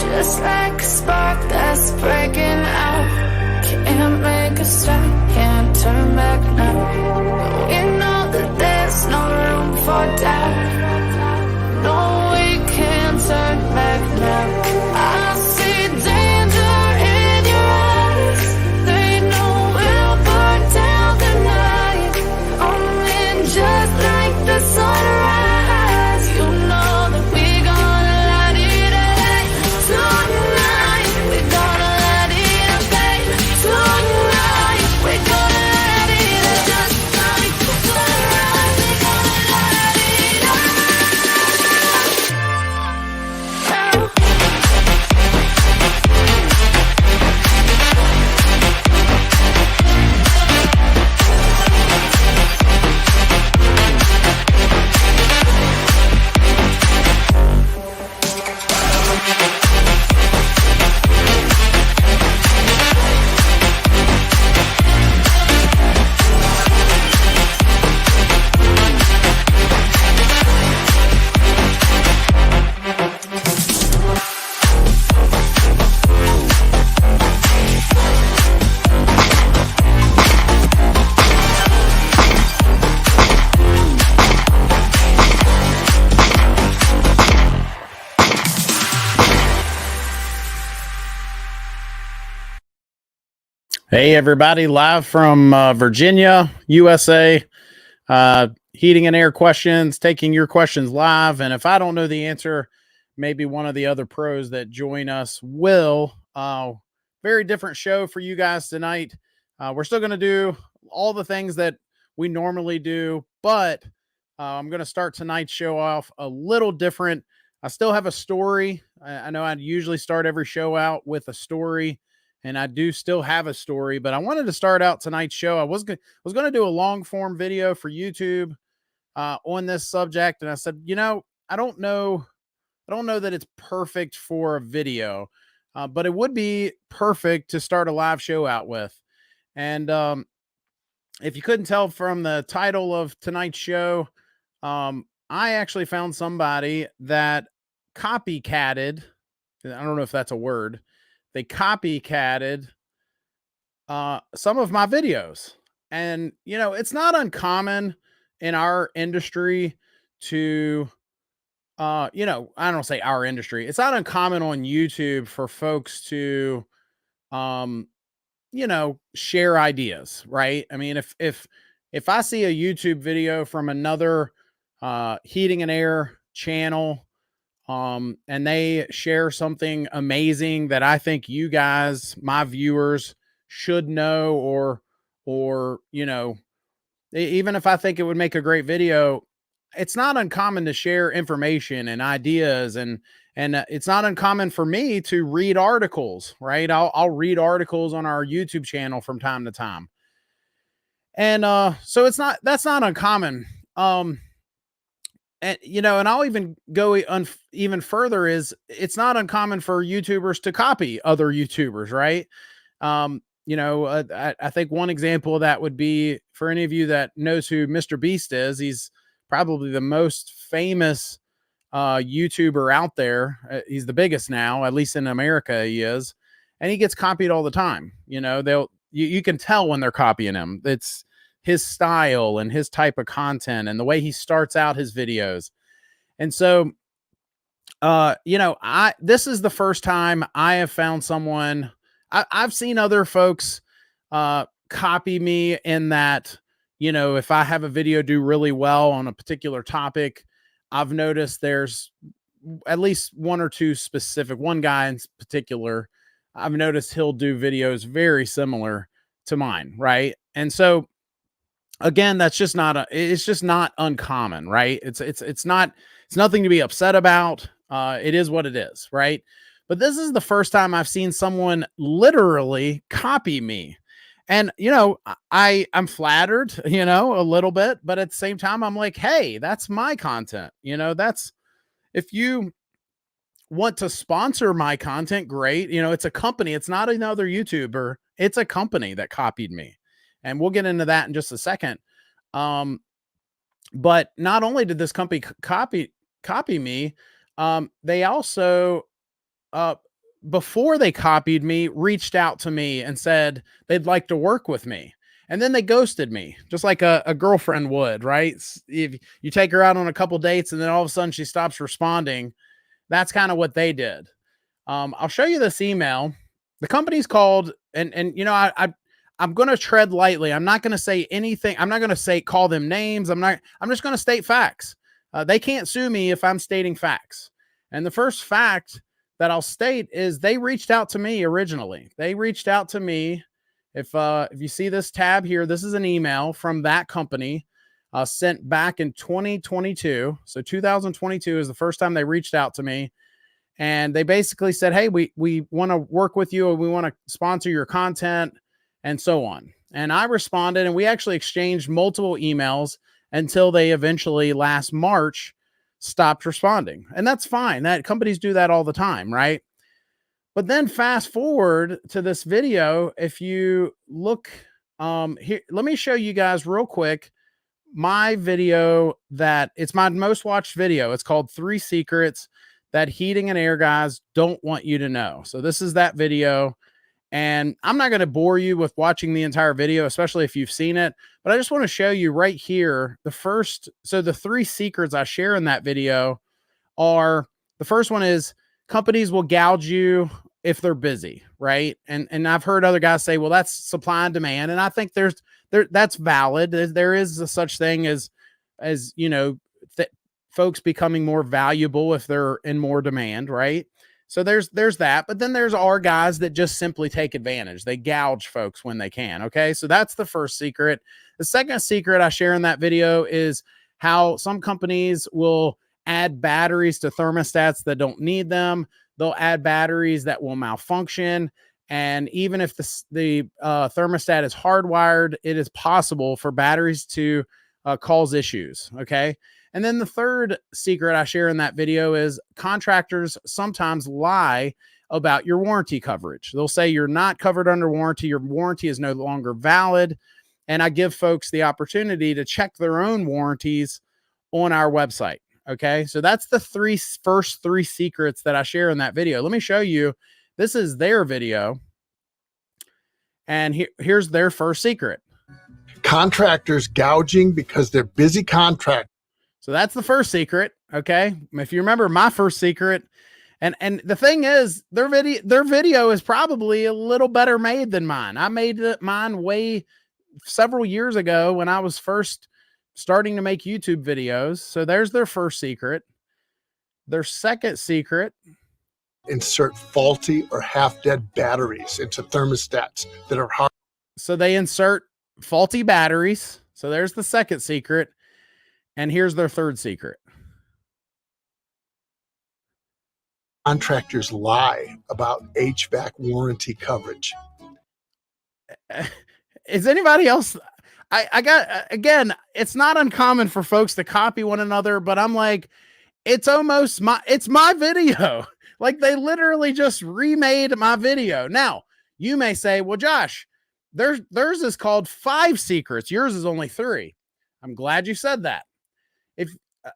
just like a spark that's breaking out. Can't make a stop, can't turn back now. We know that there's no room for doubt. No, we can't turn back now. I see danger in your eyes. They know we'll burn down the night. Coming just like the sunrise. You know that we gonna light it up tonight. We gonna light it up, babe. Tonight we gonna light it up just like the sunrise. We gonna light it up now. Hey, everybody, live from Virginia, USA. Heating and air questions, taking your questions live. And if I don't know the answer, maybe one of the other pros that join us will. Very different show for you guys tonight. We're still going to do all the things that we normally do, but I'm going to start tonight's show off a little different. I still have a story. I know I'd usually start every show out with a story, and I do still have a story, but I wanted to start out tonight's show. I was going to do a long form video for YouTube on this subject. And I said, I don't know that it's perfect for a video, but it would be perfect to start a live show out with. And if you couldn't tell from the title of tonight's show, I actually found somebody that copycatted. I don't know if that's a word. They copycatted some of my videos. And, it's not uncommon in our industry to, I don't say our industry. It's not uncommon on YouTube for folks to, share ideas, right? I mean, if I see a YouTube video from another heating and air channel, and they share something amazing that I think you guys, my viewers, should know, or even if I think it would make a great video, it's not uncommon to share information and ideas, and it's not uncommon for me to read articles, right? I'll read articles on our YouTube channel from time to time. And so that's not uncommon. And I'll even go even further, is it's not uncommon for YouTubers to copy other YouTubers, right? I think one example of that would be, for any of you that knows who Mr. Beast is, he's probably the most famous YouTuber out there. He's the biggest now, at least in America he is, and he gets copied all the time. You can tell when they're copying him. It's his style and his type of content and the way he starts out his videos. And so, this is the first time I have found someone. I've seen other folks copy me in that, if I have a video do really well on a particular topic, I've noticed there's at least one or two one guy in particular, I've noticed he'll do videos very similar to mine. Right. And so, again, it's just not uncommon, right? It's nothing to be upset about. It is what it is, right? But this is the first time I've seen someone literally copy me. And, I'm flattered, a little bit, but at the same time, I'm like, hey, that's my content. If you want to sponsor my content, great. It's a company. It's not another YouTuber. It's a company that copied me. And we'll get into that in just a second. But not only did this company copy me, they also before they copied me, reached out to me and said they'd like to work with me. And then they ghosted me, just like a girlfriend would, right? If you take her out on a couple dates and then all of a sudden she stops responding, that's kind of what they did. I'll show you this email. The company's called, and I'm going to tread lightly. I'm not going to say anything. I'm not going to say call them names. I'm just going to state facts. They can't sue me if I'm stating facts. And the first fact that I'll state is they reached out to me originally. They reached out to me. If you see this tab here, this is an email from that company sent back in 2022. So 2022 is the first time they reached out to me. And they basically said, hey, we want to work with you, or we want to sponsor your content, and so on. And I responded, and we actually exchanged multiple emails until they eventually last March stopped responding. And that's fine. That companies do that all the time, right? But then fast forward to this video. If you look here, let me show you guys real quick my video that it's my most watched video. It's called 3 Secrets That Heating and Air Guys Don't Want You to Know. So this is that video. And I'm not going to bore you with watching the entire video, especially if you've seen it, but I just want to show you right here the 3 secrets I share in that video are, the first one is companies will gouge you if they're busy, right? And I've heard other guys say, well, that's supply and demand. And I think that's valid. There is a such thing as folks becoming more valuable if they're in more demand, right? So there's that, but then there's our guys that just simply take advantage. They gouge folks when they can. Okay. So that's the first secret. The second secret I share in that video is how some companies will add batteries to thermostats that don't need them. They'll add batteries that will malfunction. And even if the thermostat is hardwired, it is possible for batteries to cause issues. Okay. And then the third secret I share in that video is contractors sometimes lie about your warranty coverage. They'll say you're not covered under warranty. Your warranty is no longer valid. And I give folks the opportunity to check their own warranties on our website. Okay. So that's the first three secrets that I share in that video. Let me show you. This is their video. And here's their first secret. Contractors gouging because they're busy contractors. So that's the first secret. Okay. If you remember my first secret, and the thing is, their video is probably a little better made than mine. I made mine several years ago when I was first starting to make YouTube videos. So there's their first secret. Their second secret. Insert faulty or half-dead batteries into thermostats that are hard. So they insert faulty batteries. So there's the second secret. And here's their third secret. Contractors lie about HVAC warranty coverage. Is anybody else? I got, again, it's not uncommon for folks to copy one another, but I'm like, it's my video. Like they literally just remade my video. Now you may say, well, Josh, theirs is called 5 secrets. Yours is only 3. I'm glad you said that. If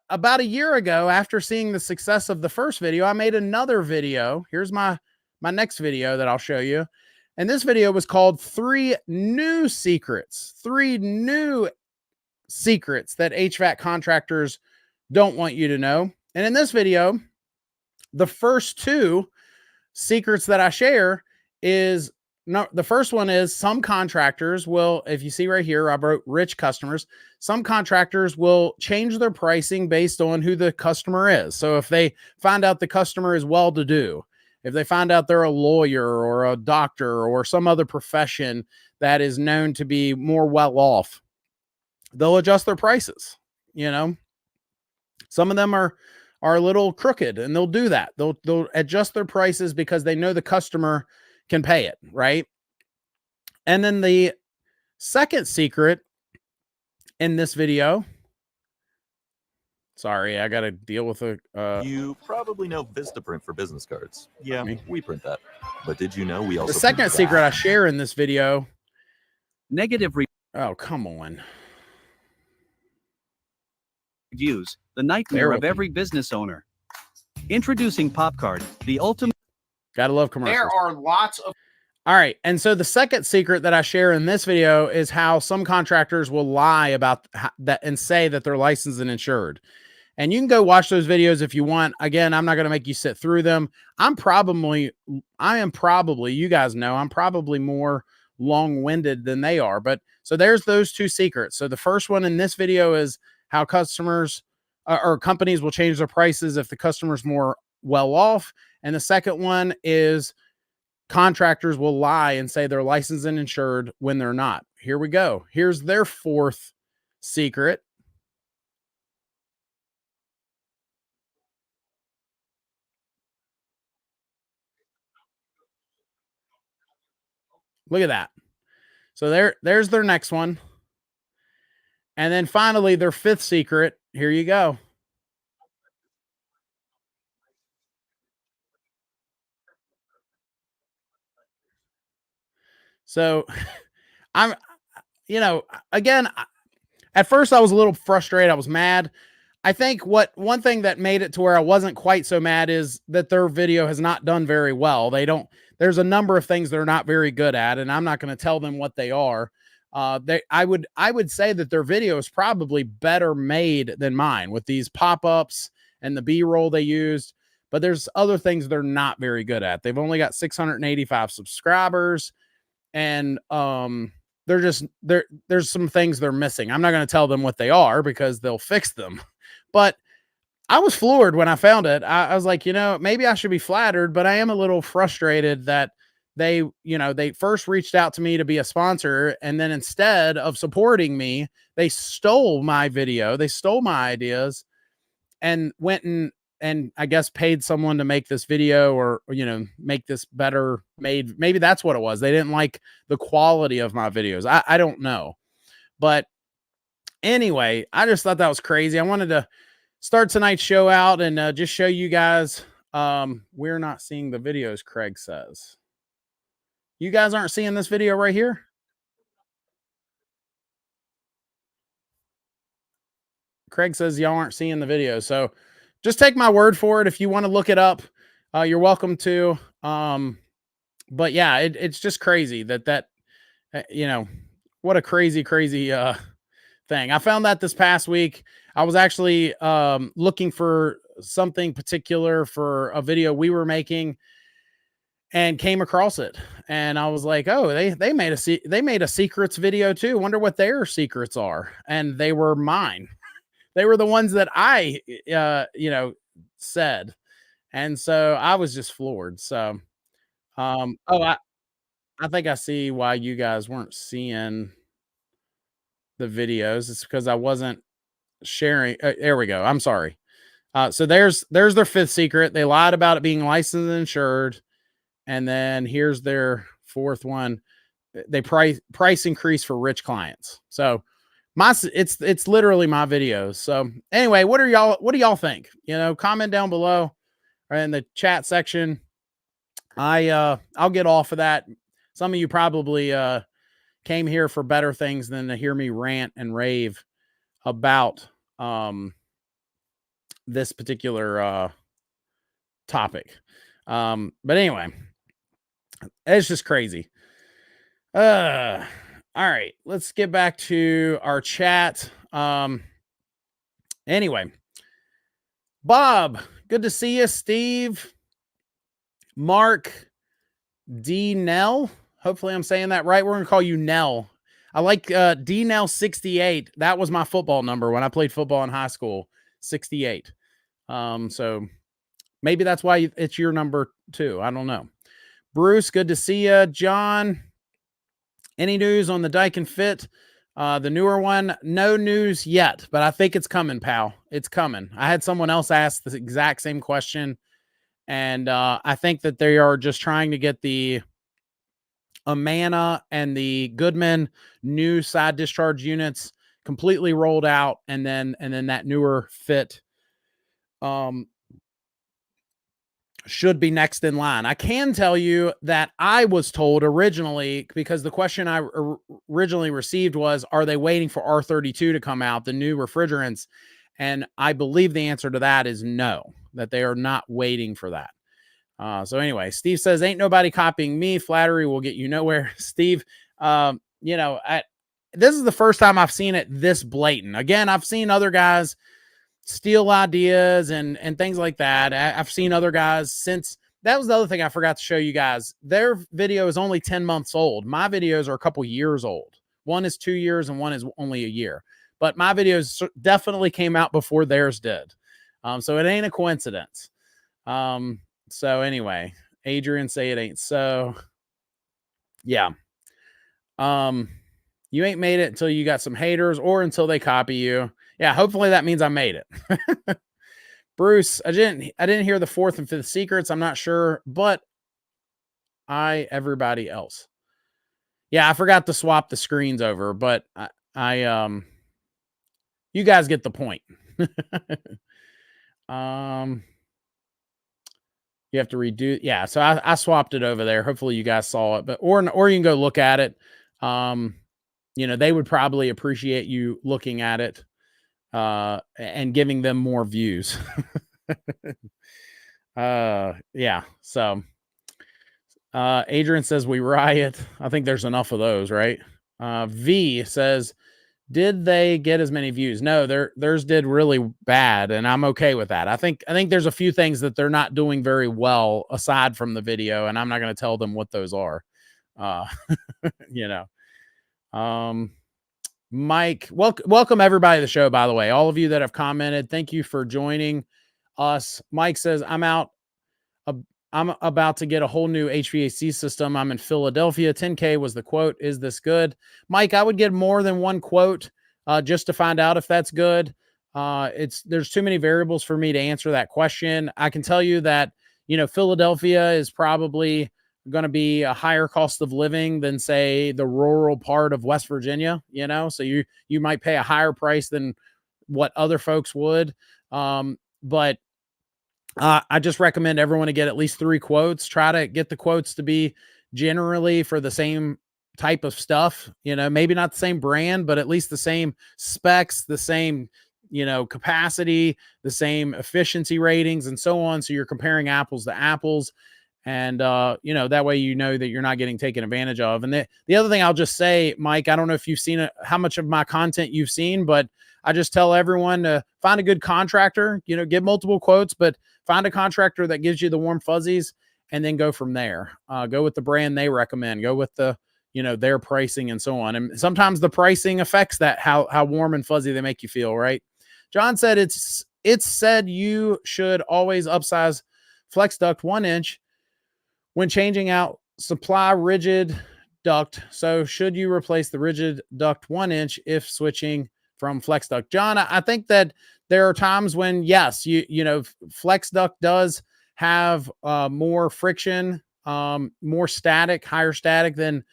about a year ago, after seeing the success of the first video, I made another video. Here's my next video that I'll show you. And this video was called 3 New Secrets. 3 new secrets that HVAC contractors don't want you to know. And in this video, the first 2 secrets that I share is, no, the first one is some contractors will, if you see right here, I wrote rich customers. Some contractors will change their pricing based on who the customer is. So if they find out the customer is well-to-do, if they find out they're a lawyer or a doctor or some other profession that is known to be more well-off, they'll adjust their prices. You know, some of them are a little crooked and they'll do that. They'll adjust their prices because they know the customer can pay it, right? And then the second secret in this video, sorry, I got to deal with you probably know Vistaprint for business cards. Yeah, we print that. But did you know we also the second secret I share in this video? Negative oh, come on. Reviews, the nightmare of every business owner. Introducing PopCard, the ultimate. Gotta love commercials. There are lots of. All right. And so the second secret that I share in this video is how some contractors will lie about that and say that they're licensed and insured. And you can go watch those videos if you want. Again, I'm not going to make you sit through them. I am probably, you guys know, I'm probably more long-winded than they are. But so there's those two secrets. So the first one in this video is how customers or companies will change their prices if the customer's more well off. And the second one is contractors will lie and say they're licensed and insured when they're not. Here we go. Here's their fourth secret. Look at that. So there's their next one. And then finally, their fifth secret. Here you go. So I'm, again, at first I was a little frustrated. I was mad. I think one thing that made it to where I wasn't quite so mad is that their video has not done very well. There's a number of things they're not very good at, and I'm not going to tell them what they are. I would say that their video is probably better made than mine with these pop-ups and the B-roll they used, but there's other things they're not very good at. They've only got 685 subscribers, and there's some things they're missing. I'm not going to tell them what they are because they'll fix them. But I was floored when I found it. I was like, maybe I should be flattered, but I am a little frustrated that they first reached out to me to be a sponsor. And then instead of supporting me, they stole my video. They stole my ideas and went and I guess paid someone to make this video or, make this better made. Maybe that's what it was. They didn't like the quality of my videos. I don't know. But anyway, I just thought that was crazy. I wanted to start tonight's show out and just show you guys. We're not seeing the videos, Craig says. You guys aren't seeing this video right here? Craig says y'all aren't seeing the video. So just take my word for it. If you want to look it up, you're welcome to. But yeah, it's just crazy that what a crazy thing. I found that this past week. I was actually looking for something particular for a video we were making and came across it. And I was like, oh, they made a secrets video too. Wonder what their secrets are. And they were mine. They were the ones that I, said. And so I was just floored. So, I think I see why you guys weren't seeing the videos. It's because I wasn't sharing. There we go. I'm sorry. So there's their fifth secret. They lied about it being licensed and insured. And then here's their fourth one. They price increase for rich clients. So it's literally my videos. So anyway, what do y'all think? Comment down below or in the chat section. I'll get off of that. Some of you probably came here for better things than to hear me rant and rave about this particular topic. But anyway, it's just crazy. All right, let's get back to our chat. Anyway, Bob, good to see you. Steve, Mark, D Nell. Hopefully I'm saying that right. We're going to call you Nell. I like D Nell 68. That was my football number when I played football in high school, 68. So maybe that's why it's your number too. I don't know. Bruce, good to see you. John, any news on the Daikin Fit? The newer one, no news yet, but I think it's coming, pal. It's coming. I had someone else ask the exact same question, and I think that they are just trying to get the Amana and the Goodman new side discharge units completely rolled out, and then that newer Fit should be next in line. I can tell you that I was told originally, because the question I originally received was, are they waiting for R32 to come out, the new refrigerants? And I believe the answer to that is no, that they are not waiting for that. So anyway, Steve says, ain't nobody copying me. Flattery will get you nowhere. Steve, you know, this is the first time I've seen it this blatant. Again, I've seen other guys steal ideas and things like that. I've seen other guys since. That was the other thing I forgot to show you guys. Their video is only 10 months old. My videos are a couple years old. One is 2 years and one is only a year. But my videos definitely came out before theirs did. So it ain't a coincidence. So anyway, Adrian say it ain't so. Yeah. You ain't made it until you got some haters or until they copy you. Yeah, hopefully that means I made it. Bruce, I didn't hear the 4th and 5th secrets. I'm not sure, but everybody else. Yeah, I forgot to swap the screens over, but you guys get the point. You have to redo. Yeah. So I swapped it over there. Hopefully you guys saw it, but, or you can go look at it. You know, they would probably appreciate you looking at it, and giving them more views. Yeah. So, Adrian says we riot. I think there's enough of those, right? V says, did they get as many views? No, theirs did really bad, and I'm okay with that. I think there's a few things that they're not doing very well aside from the video, and I'm not going to tell them what those are. You know. Mike, welcome everybody to the show, by the way. All of you that have commented, thank you for joining us. Mike says, I'm about to get a whole new HVAC system. I'm in Philadelphia. 10K was the quote. Is this good? Mike, I would get more than one quote just to find out if that's good. There's too many variables for me to answer that question. I can tell you that, you know, Philadelphia is probably going to be a higher cost of living than, say, the rural part of West Virginia, you know, so you might pay a higher price than what other folks would. But I just recommend everyone to get at least 3 quotes. Try to get the quotes to be generally for the same type of stuff, you know, maybe not the same brand, but at least the same specs, the same, you know, capacity, the same efficiency ratings and so on. So you're comparing apples to apples. And, you know, that way, you know, that you're not getting taken advantage of. And the other thing I'll just say, Mike, I don't know if you've seen how much of my content you've seen, but I just tell everyone to find a good contractor, you know, get multiple quotes, but find a contractor that gives you the warm fuzzies and then go from there. Go with the brand they recommend, go with the, you know, their pricing and so on. And sometimes the pricing affects that, how warm and fuzzy they make you feel. Right. John said, it's said you should always upsize flex duct 1 inch when changing out supply rigid duct. So should you replace the rigid duct 1 inch if switching from flex duct? John, I think that there are times when, yes, you know, flex duct does have more friction, more static, higher static than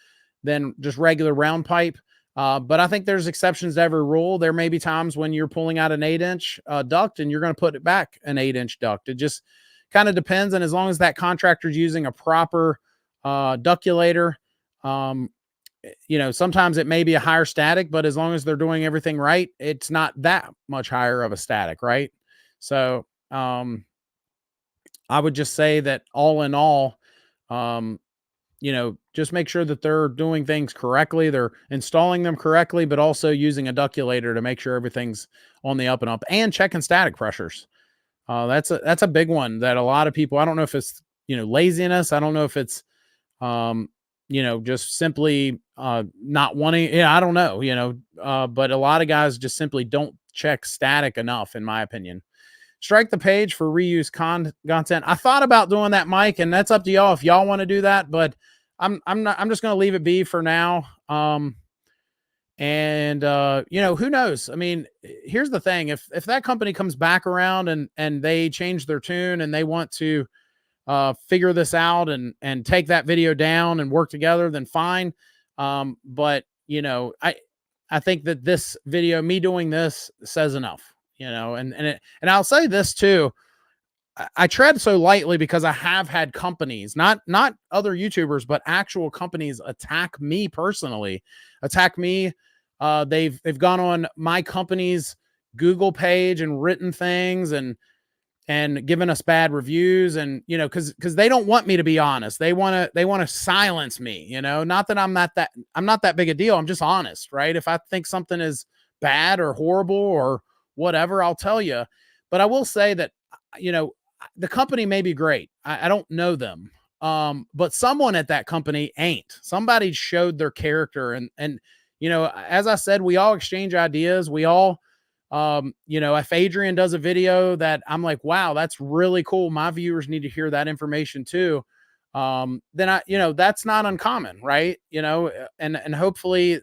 just regular round pipe. But I think there's exceptions to every rule. There may be times when you're pulling out an 8-inch duct and you're going to put it back an 8-inch duct. It just kind of depends. And as long as that contractor's using a proper ductulator, you know, sometimes it may be a higher static, but as long as they're doing everything right, it's not that much higher of a static, right? So I would just say that all in all, you know, just make sure that they're doing things correctly. They're installing them correctly, but also using a ductulator to make sure everything's on the up and up, and checking static pressures. That's a big one that a lot of people, I don't know if it's, you know, laziness. I don't know if it's, you know, just simply not wanting, I don't know, you know, but a lot of guys just simply don't check static enough, in my opinion. Strike the page for reuse content. I thought about doing that, Mike, and that's up to y'all if y'all want to do that, but I'm just going to leave it be for now. And you know, who knows? I mean, here's the thing. If that company comes back around and they change their tune and they want to figure this out and take that video down and work together, then fine. But you know, I think that this video, me doing this, says enough, you know, and I'll say this too. I tread so lightly because I have had companies, not other YouTubers, but actual companies attack me personally, attack me. They've gone on my company's Google page and written things and and giving us bad reviews, and because they don't want me to be honest. They want to silence me. Not that I'm not that big a deal. I'm just honest, right? If I think something is bad or horrible or whatever, I'll tell you. But I will say that the company may be great. I don't know them, but someone at that company ain't. Somebody showed their character, and as I said, we all exchange ideas. We all. If Adrian does a video that I'm like, wow, that's really cool, my viewers need to hear that information too. Then that's not uncommon, right? And hopefully,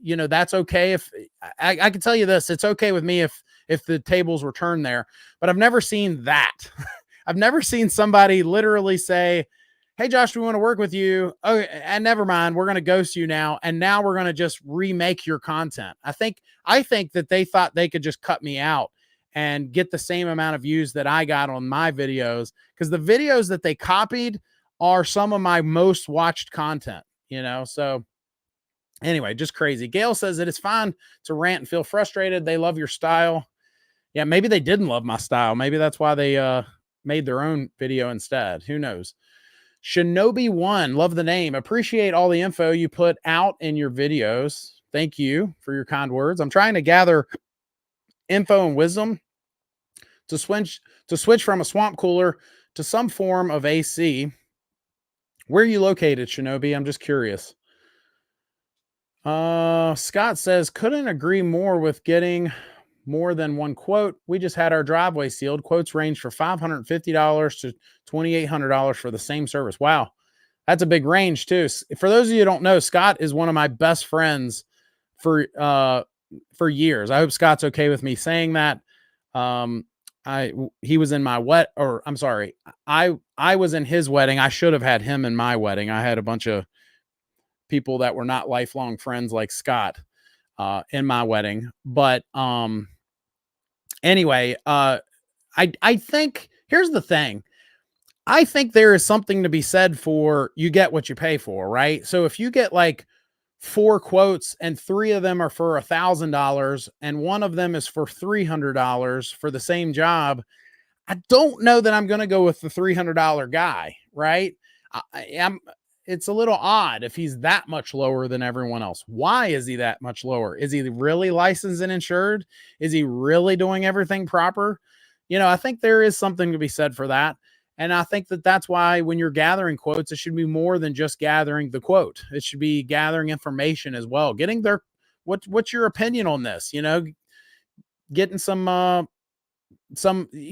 that's okay. If I can tell you this, it's okay with me if the tables were turned there, but I've never seen that. I've never seen somebody literally say, hey, Josh, we want to work with you. Oh, and never mind. We're going to ghost you now. And now we're going to just remake your content. I think that they thought they could just cut me out and get the same amount of views that I got on my videos, because the videos that they copied are some of my most watched content, so anyway, just crazy. Gail says that it's fine to rant and feel frustrated. They love your style. Yeah, maybe they didn't love my style. Maybe that's why they made their own video instead. Who knows? Shinobi1, love the name. Appreciate all the info you put out in your videos. Thank you for your kind words. I'm trying to gather info and wisdom to switch from a swamp cooler to some form of AC. Where are you located, Shinobi? I'm just curious. Scott says, couldn't agree more with getting more than one quote. We just had our driveway sealed. Quotes range for $550 to $2,800 for the same service. Wow. That's a big range too. For those of you who don't know, Scott is one of my best friends for years. I hope Scott's okay with me saying that. He was in my I was in his wedding. I should have had him in my wedding. I had a bunch of people that were not lifelong friends like Scott in my wedding. But anyway, I think here's the thing. I think there is something to be said for you get what you pay for, right? So if you get like 4 quotes and 3 of them are for $1,000 and one of them is for $300 for the same job, I don't know that I'm going to go with the $300 guy, right? It's a little odd if he's that much lower than everyone else. Why is he that much lower? Is he really licensed and insured? Is he really doing everything proper? I think there is something to be said for that. And I think that that's why when you're gathering quotes, it should be more than just gathering the quote. It should be gathering information as well. Getting what's your opinion on this? Getting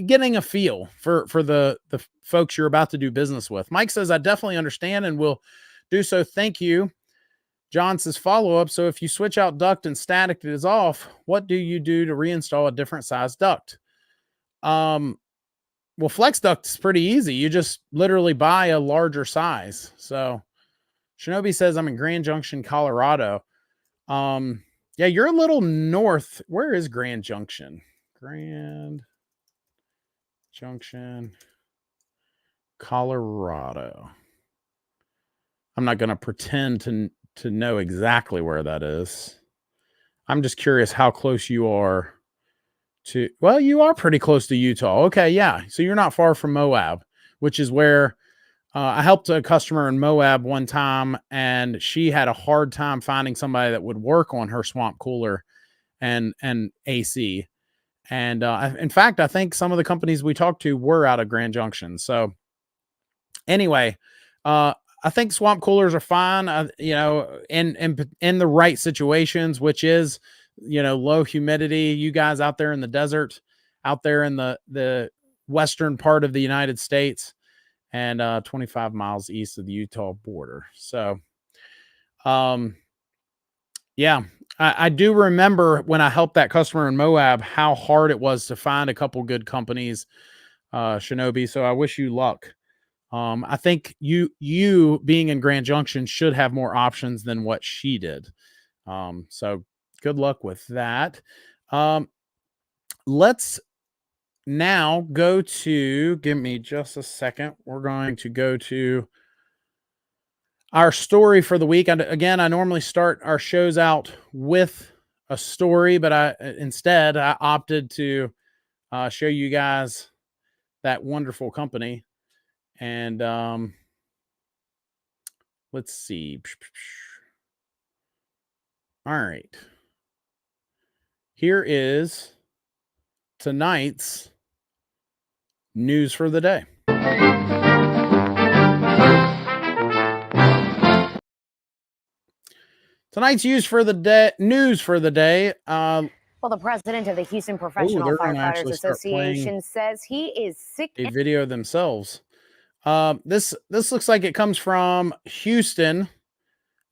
getting a feel for the folks you're about to do business with. Mike says, I definitely understand and will do so. Thank you. John says, follow up. So if you switch out duct and static is off, what do you do to reinstall a different size duct? Well, flex duct is pretty easy. You just literally buy a larger size. So Shinobi says, I'm in Grand Junction, Colorado. Yeah, you're a little north. Where is Grand Junction? Grand Junction, Colorado. I'm not going to pretend to know exactly where that is. I'm just curious how close you are to, well, you are pretty close to Utah. Okay, yeah. So you're not far from Moab, which is where I helped a customer in Moab one time, and she had a hard time finding somebody that would work on her swamp cooler and AC. And in fact, I think some of the companies we talked to were out of Grand Junction. So anyway, I think swamp coolers are fine, in the right situations, which is, low humidity. You guys out there in the desert, out there in the western part of the United States, and 25 miles east of the Utah border. So, yeah, I do remember when I helped that customer in Moab, how hard it was to find a couple good companies, Shinobi. So I wish you luck. I think you being in Grand Junction should have more options than what she did. So good luck with that. Let's now go to, give me just a second. We're going to go to our story for the week. Again, I normally start our shows out with a story, but I opted to show you guys that wonderful company. And let's see. All right. Here is tonight's news for the day. Tonight's news for the day. Well, the president of the Houston Professional Firefighters Association says he is sick. A video themselves. This looks like it comes from Houston,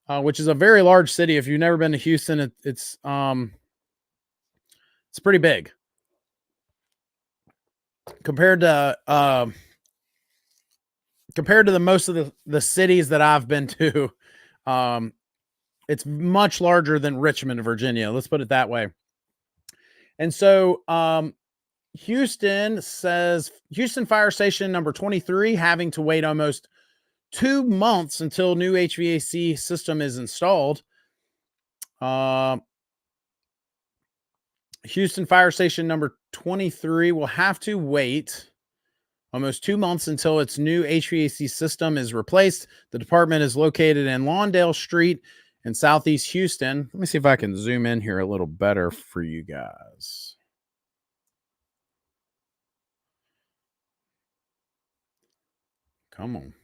which is a very large city. If you've never been to Houston, it's pretty big compared to the most of the cities that I've been to. It's much larger than Richmond, Virginia. Let's put it that way. And so Houston says Houston Fire Station number 23 having to wait almost 2 months until new HVAC system is installed. Houston Fire Station number 23 will have to wait almost 2 months until its new HVAC system is replaced. The department is located in Lawndale Street in Southeast Houston. Let me see if I can zoom in here a little better for you guys. Come on.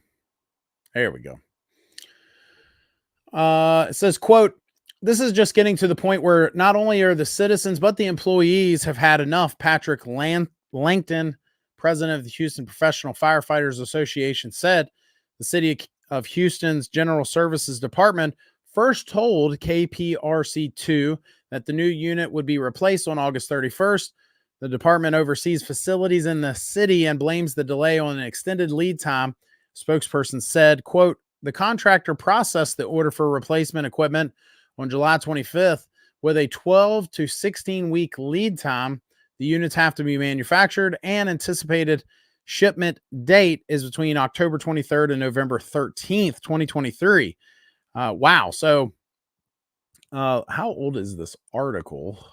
There we go. It says, quote, "This is just getting to the point where not only are the citizens, but the employees have had enough." Patrick Langton, president of the Houston Professional Firefighters Association, said the city of Houston's General Services Department first told KPRC2 that the new unit would be replaced on August 31st. The department oversees facilities in the city and blames the delay on an extended lead time. Spokesperson said, quote, "The contractor processed the order for replacement equipment on July 25th with a 12 to 16 week lead time. The units have to be manufactured and anticipated shipment date is between October 23rd and November 13th, 2023. Wow. So how old is this article?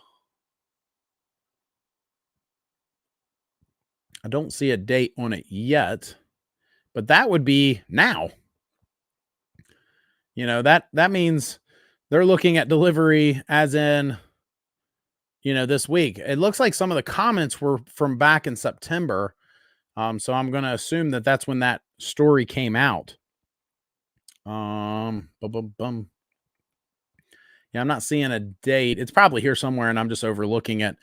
I don't see a date on it yet, but that would be now. You know, that means they're looking at delivery as in, this week. It looks like some of the comments were from back in September. So I'm going to assume that that's when that story came out. Yeah, I'm not seeing a date. It's probably here somewhere and I'm just overlooking it.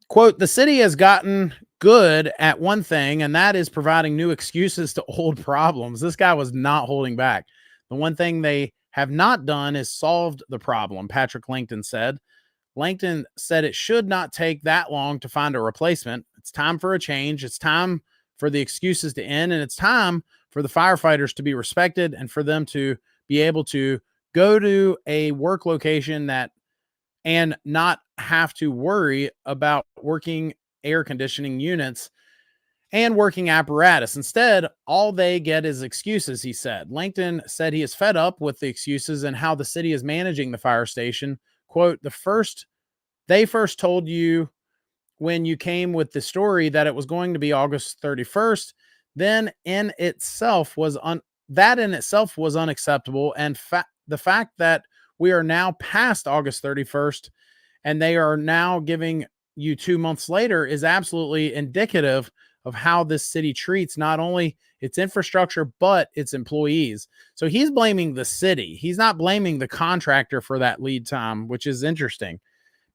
Quote, "The city has gotten good at one thing, and that is providing new excuses to old problems." This guy was not holding back. "The one thing they have not done is solved the problem," Patrick Langton said. Langton said it should not take that long to find a replacement. It's time for a change. It's time for the excuses to end, and it's time for the firefighters to be respected and for them to be able to go to a work location and not have to worry about working air conditioning units and working apparatus. Instead, all they get is excuses, he said. Langton said he is fed up with the excuses and how the city is managing the fire station. Quote, they first told you when you came with the story that it was going to be August 31st. That in itself was unacceptable. And the fact that we are now past August 31st and they are now giving you 2 months later is absolutely indicative of how this city treats not only its infrastructure, but its employees. So he's blaming the city. He's not blaming the contractor for that lead time, which is interesting.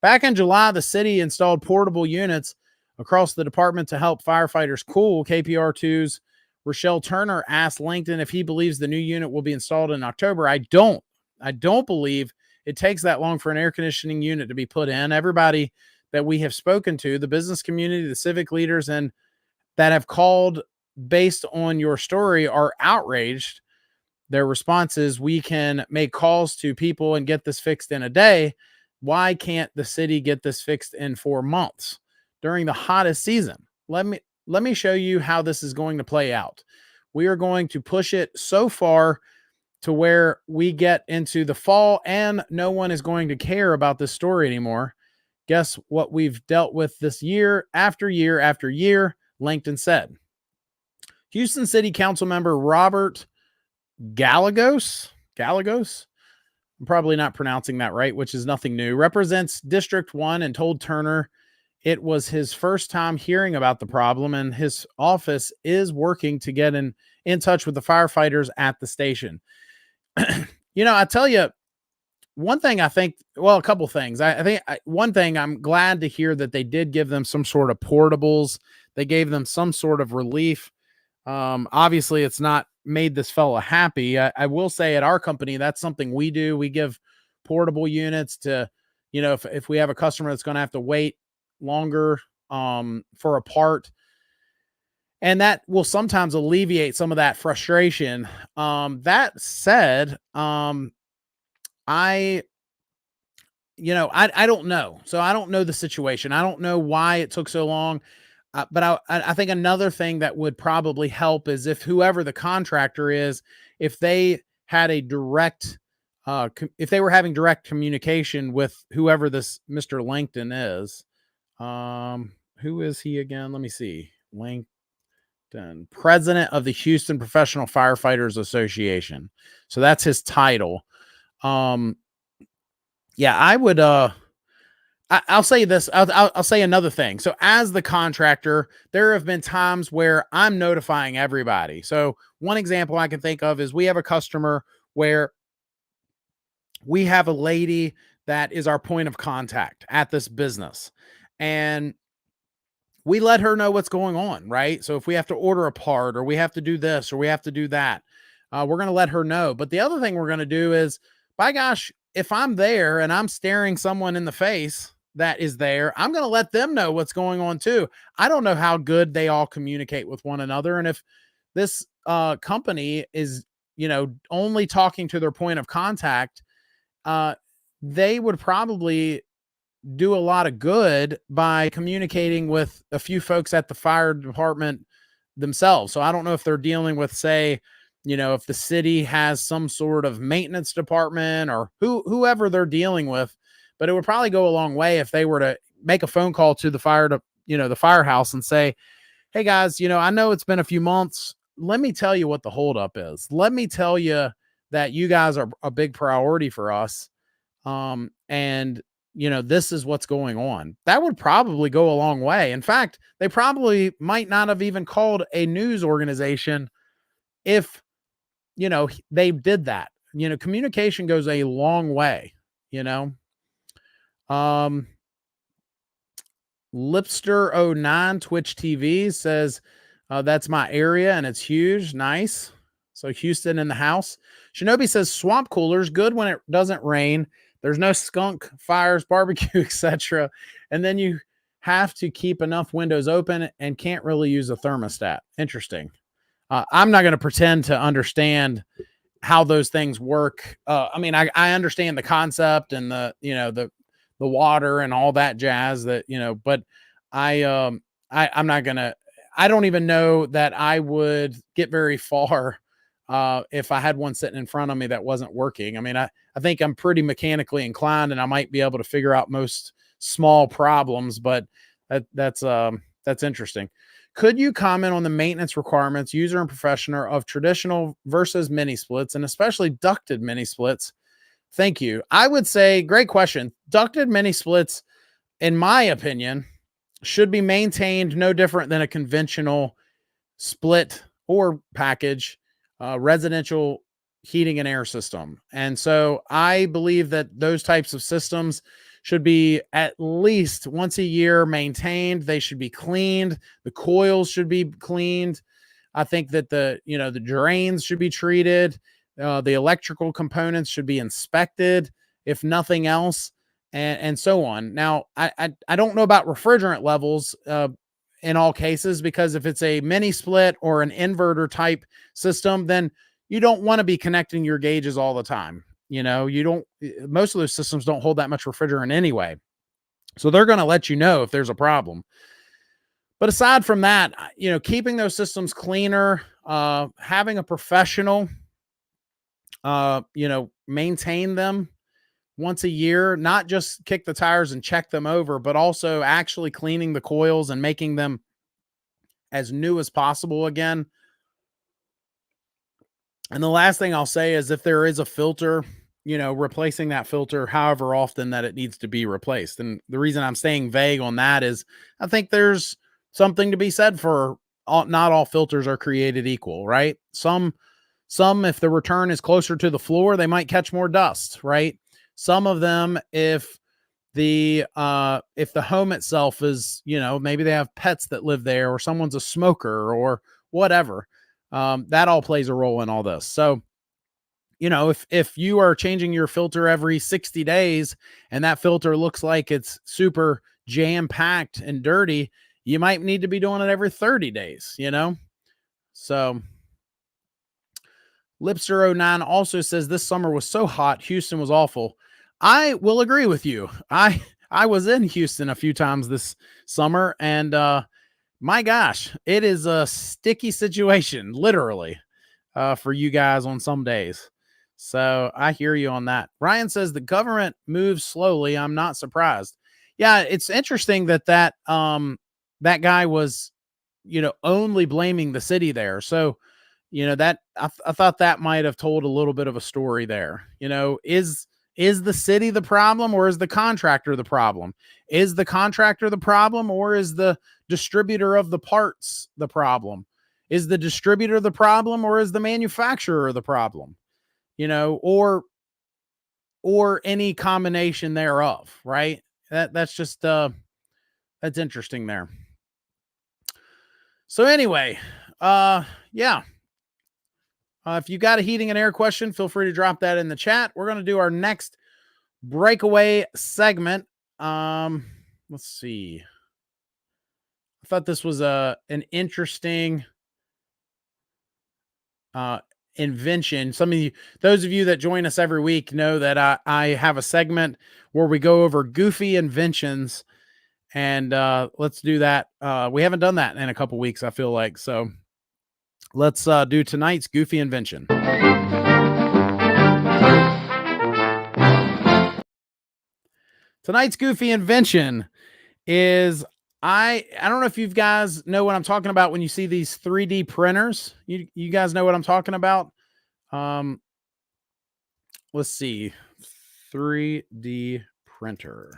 Back in July, the city installed portable units across the department to help firefighters cool. KPR2's Rochelle Turner asked Langton if he believes the new unit will be installed in October. I don't believe it takes that long for an air conditioning unit to be put in. Everybody that we have spoken to, the business community, the civic leaders, and that have called based on your story are outraged. Their response is, we can make calls to people and get this fixed in a day. Why can't the city get this fixed in 4 months during the hottest season? Let me show you how this is going to play out. We are going to push it so far to where we get into the fall and no one is going to care about this story anymore. Guess what we've dealt with this year after year after year? Langton said. Houston City Council member Robert Gallegos, I'm probably not pronouncing that right, which is nothing new, represents District 1 and told Turner it was his first time hearing about the problem, and his office is working to get in touch with the firefighters at the station. I tell you, one thing I think, well, a couple things. I think one thing, I'm glad to hear that they did give them some sort of portables. They gave them some sort of relief. Obviously, it's not made this fella happy. I will say at our company, that's something we do. We give portable units to, if we have a customer that's going to have to wait longer for a part, and that will sometimes alleviate some of that frustration. That said, I don't know. So I don't know the situation. I don't know why it took so long. But I think another thing that would probably help is if whoever the contractor is, if they had a direct, if they were having direct communication with whoever this Mr. Langton is. Who is he again? Let me see. Langton, president of the Houston Professional Firefighters Association. So that's his title. Yeah, I would, I'll say this. I'll say another thing. So as the contractor, there have been times where I'm notifying everybody. So one example I can think of is we have a customer where we have a lady that is our point of contact at this business, and we let her know what's going on, right? So if we have to order a part, or we have to do this, or we have to do that, we're going to let her know. But the other thing we're going to do is, by gosh, if I'm there and I'm staring someone in the face that is there, I'm going to let them know what's going on too. I don't know how good they all communicate with one another. And if this company is, only talking to their point of contact, they would probably do a lot of good by communicating with a few folks at the fire department themselves. So I don't know if they're dealing with, say, if the city has some sort of maintenance department or whoever they're dealing with, but it would probably go a long way if they were to make a phone call to the the firehouse and say, hey guys, I know it's been a few months. Let me tell you what the holdup is. Let me tell you that you guys are a big priority for us. And this is what's going on. That would probably go a long way. In fact, they probably might not have even called a news organization if, they did that. Communication goes a long way, Lipster09 Twitch TV says, that's my area and it's huge. Nice. So Houston in the house. Shinobi says swamp coolers, good when it doesn't rain. There's no skunk, fires, barbecue, etc. And then you have to keep enough windows open and can't really use a thermostat. Interesting. I'm not going to pretend to understand how those things work. I mean, I understand the concept and the water and all that jazz that, but I'm not going to, I don't even know that I would get very far if I had one sitting in front of me that wasn't working. I mean, I think I'm pretty mechanically inclined and I might be able to figure out most small problems, but that's interesting. Could you comment on the maintenance requirements, user and professional, of traditional versus mini splits, and especially ducted mini splits? Thank you. I would say, great question. Ducted mini splits, in my opinion, should be maintained no different than a conventional split or package residential heating and air system. And so I believe that those types of systems should be at least once a year maintained. They should be cleaned. The coils should be cleaned. I think that the drains should be treated. The electrical components should be inspected, if nothing else, and so on. Now, I don't know about refrigerant levels in all cases, because if it's a mini split or an inverter type system, then you don't want to be connecting your gauges all the time. Most of those systems don't hold that much refrigerant anyway. So they're going to let you know if there's a problem. But aside from that, keeping those systems cleaner, having a professional, maintain them once a year, not just kick the tires and check them over, but also actually cleaning the coils and making them as new as possible again. And the last thing I'll say is if there is a filter, replacing that filter however often that it needs to be replaced. And the reason I'm staying vague on that is I think there's something to be said for not all filters are created equal, right? Some, if the return is closer to the floor, they might catch more dust, right? Some of them, if the home itself is, maybe they have pets that live there, or someone's a smoker or whatever, that all plays a role in all this. So, if you are changing your filter every 60 days and that filter looks like it's super jam packed and dirty, you might need to be doing it every 30 days, So Lipster09 also says this summer was so hot. Houston was awful. I will agree with you. I was in Houston a few times this summer, and my gosh, it is a sticky situation, literally, for you guys on some days. So I hear you on that. Ryan says the government moves slowly. I'm not surprised. Yeah, it's interesting that that guy was, only blaming the city there. So, that I thought that might have told a little bit of a story there. Is the city the problem, or is the contractor the problem? Is the contractor the problem, or is the distributor of the parts the problem? Is the distributor the problem, or is the manufacturer the problem? Or any combination thereof, right? That's just that's interesting there. So anyway, yeah. If you got a heating and air question, feel free to drop that in the chat. We're going to do our next breakaway segment. Let's see. I thought this was an interesting invention. Those of you that join us every week know that I have a segment where we go over goofy inventions, and let's do that. We haven't done that in a couple weeks, I feel like. So let's do tonight's goofy invention. Tonight's goofy invention is, I don't know if you guys know what I'm talking about when you see these 3D printers. You guys know what I'm talking about? Let's see. 3D printer.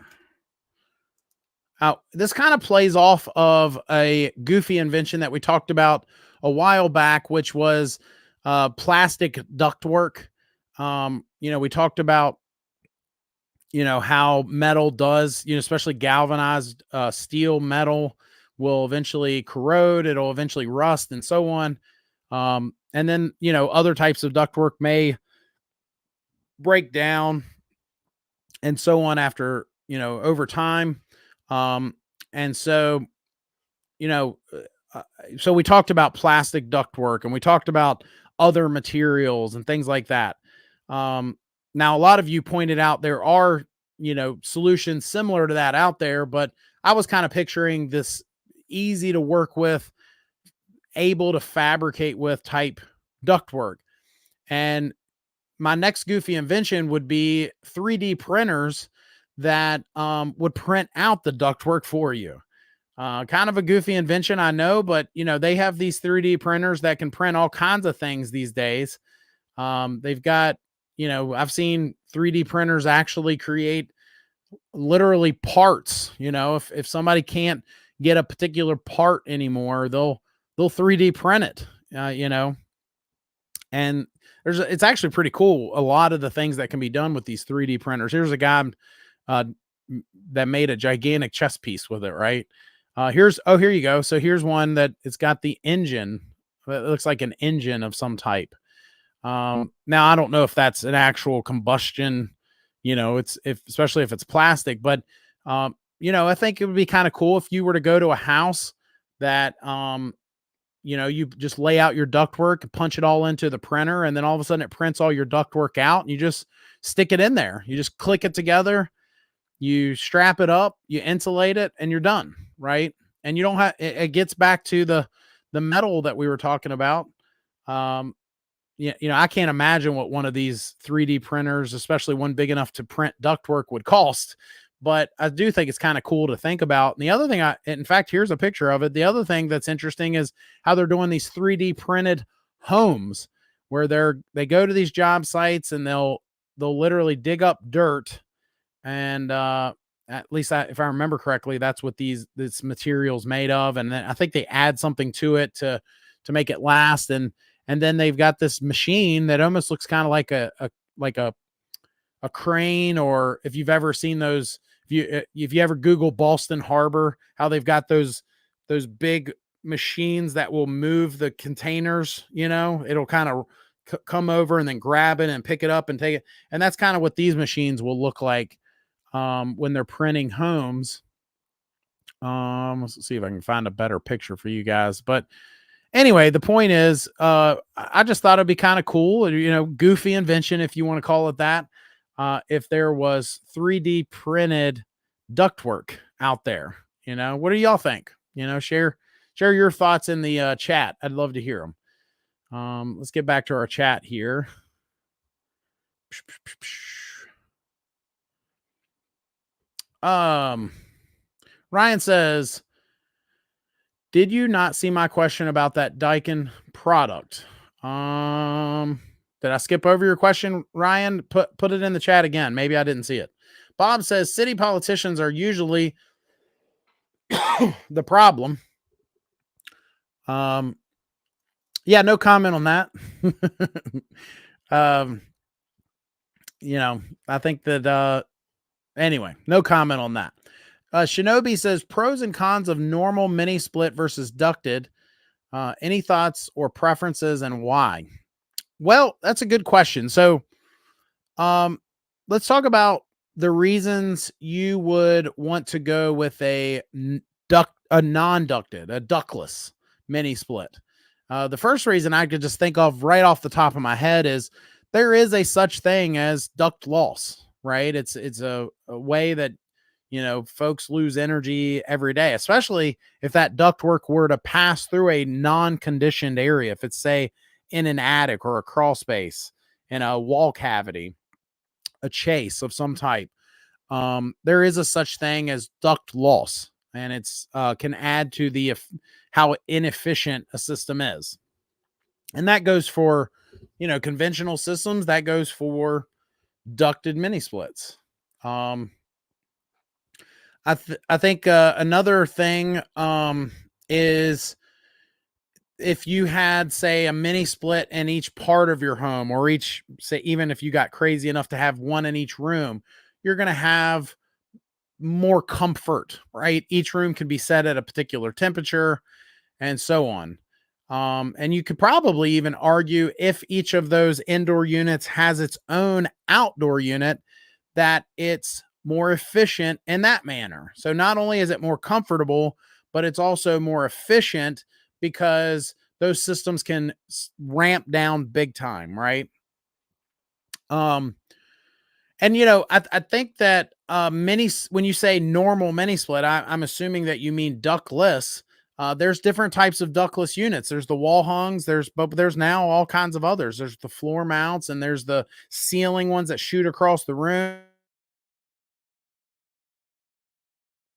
This kind of plays off of a goofy invention that we talked about a while back, which was plastic ductwork. We talked about, how metal does, especially galvanized steel metal will eventually corrode. It'll eventually rust and so on. And then, other types of ductwork may break down and so on after, over time. And so, so we talked about plastic ductwork, and we talked about other materials and things like that. Now, a lot of you pointed out there are, solutions similar to that out there, but I was kind of picturing this easy to work with, able to fabricate with type ductwork. And my next goofy invention would be 3D printers that would print out the ductwork for you. Kind of a goofy invention, I know, but they have these 3D printers that can print all kinds of things these days. They've got, I've seen 3D printers actually create literally parts. If somebody can't get a particular part anymore, they'll 3D print it. And it's actually pretty cool. A lot of the things that can be done with these 3D printers. Here's a guy that made a gigantic chess piece with it, right? Here you go. So here's one that it's got the engine. It looks like an engine of some type. Now I don't know if that's an actual combustion, especially if it's plastic, but, I think it would be kind of cool if you were to go to a house that, you just lay out your ductwork, punch it all into the printer, and then all of a sudden it prints all your ductwork out, and you just stick it in there. You just click it together, you strap it up, you insulate it, and you're done, right? And you don't have, it gets back to the metal that we were talking about. I can't imagine what one of these 3D printers, especially one big enough to print ductwork, would cost, but I do think it's kind of cool to think about. And the other thing, in fact, here's a picture of it. The other thing that's interesting is how they're doing these 3D printed homes where they go to these job sites and they'll literally dig up dirt. And at least if I remember correctly, that's what this material's made of. And then I think they add something to it to make it last. And then they've got this machine that almost looks kind of like a crane, or if you've ever seen those, if you ever Google Boston Harbor, how they've got those big machines that will move the containers, it'll kind of come over and then grab it and pick it up and take it. And that's kind of what these machines will look like when they're printing homes. Let's see if I can find a better picture for you guys. But anyway, the point is, I just thought it'd be kind of cool, goofy invention, if you want to call it that. If there was 3D printed ductwork out there, what do y'all think? Share your thoughts in the chat. I'd love to hear them. Let's get back to our chat here. Ryan says, did you not see my question about that Daikin product? Did I skip over your question, Ryan? Put it in the chat again. Maybe I didn't see it. Bob says city politicians are usually the problem. Yeah, no comment on that. I think that anyway, no comment on that. Shinobi says pros and cons of normal mini split versus ducted. Any thoughts or preferences and why? Well, that's a good question. So, let's talk about the reasons you would want to go with a non-ducted, a ductless mini split. The first reason I could just think of right off the top of my head is there is a such thing as duct loss, right? It's a way that, folks lose energy every day, especially if that ductwork were to pass through a non-conditioned area. If it's, say, in an attic or a crawl space, in a wall cavity, a chase of some type, there is a such thing as duct loss, and it's can add to how inefficient a system is. And that goes for, conventional systems. That goes for ducted mini splits. I think another thing is if you had, say, a mini split in each part of your home, or even if you got crazy enough to have one in each room, you're going to have more comfort, right? Each room can be set at a particular temperature and so on. And you could probably even argue, if each of those indoor units has its own outdoor unit, that it's more efficient in that manner. So not only is it more comfortable, but it's also more efficient because those systems can ramp down big time, right? And I think that when you say normal mini split, I'm assuming that you mean ductless. There's different types of ductless units. There's the wall hungs. But there's now all kinds of others. There's the floor mounts, and there's the ceiling ones that shoot across the room.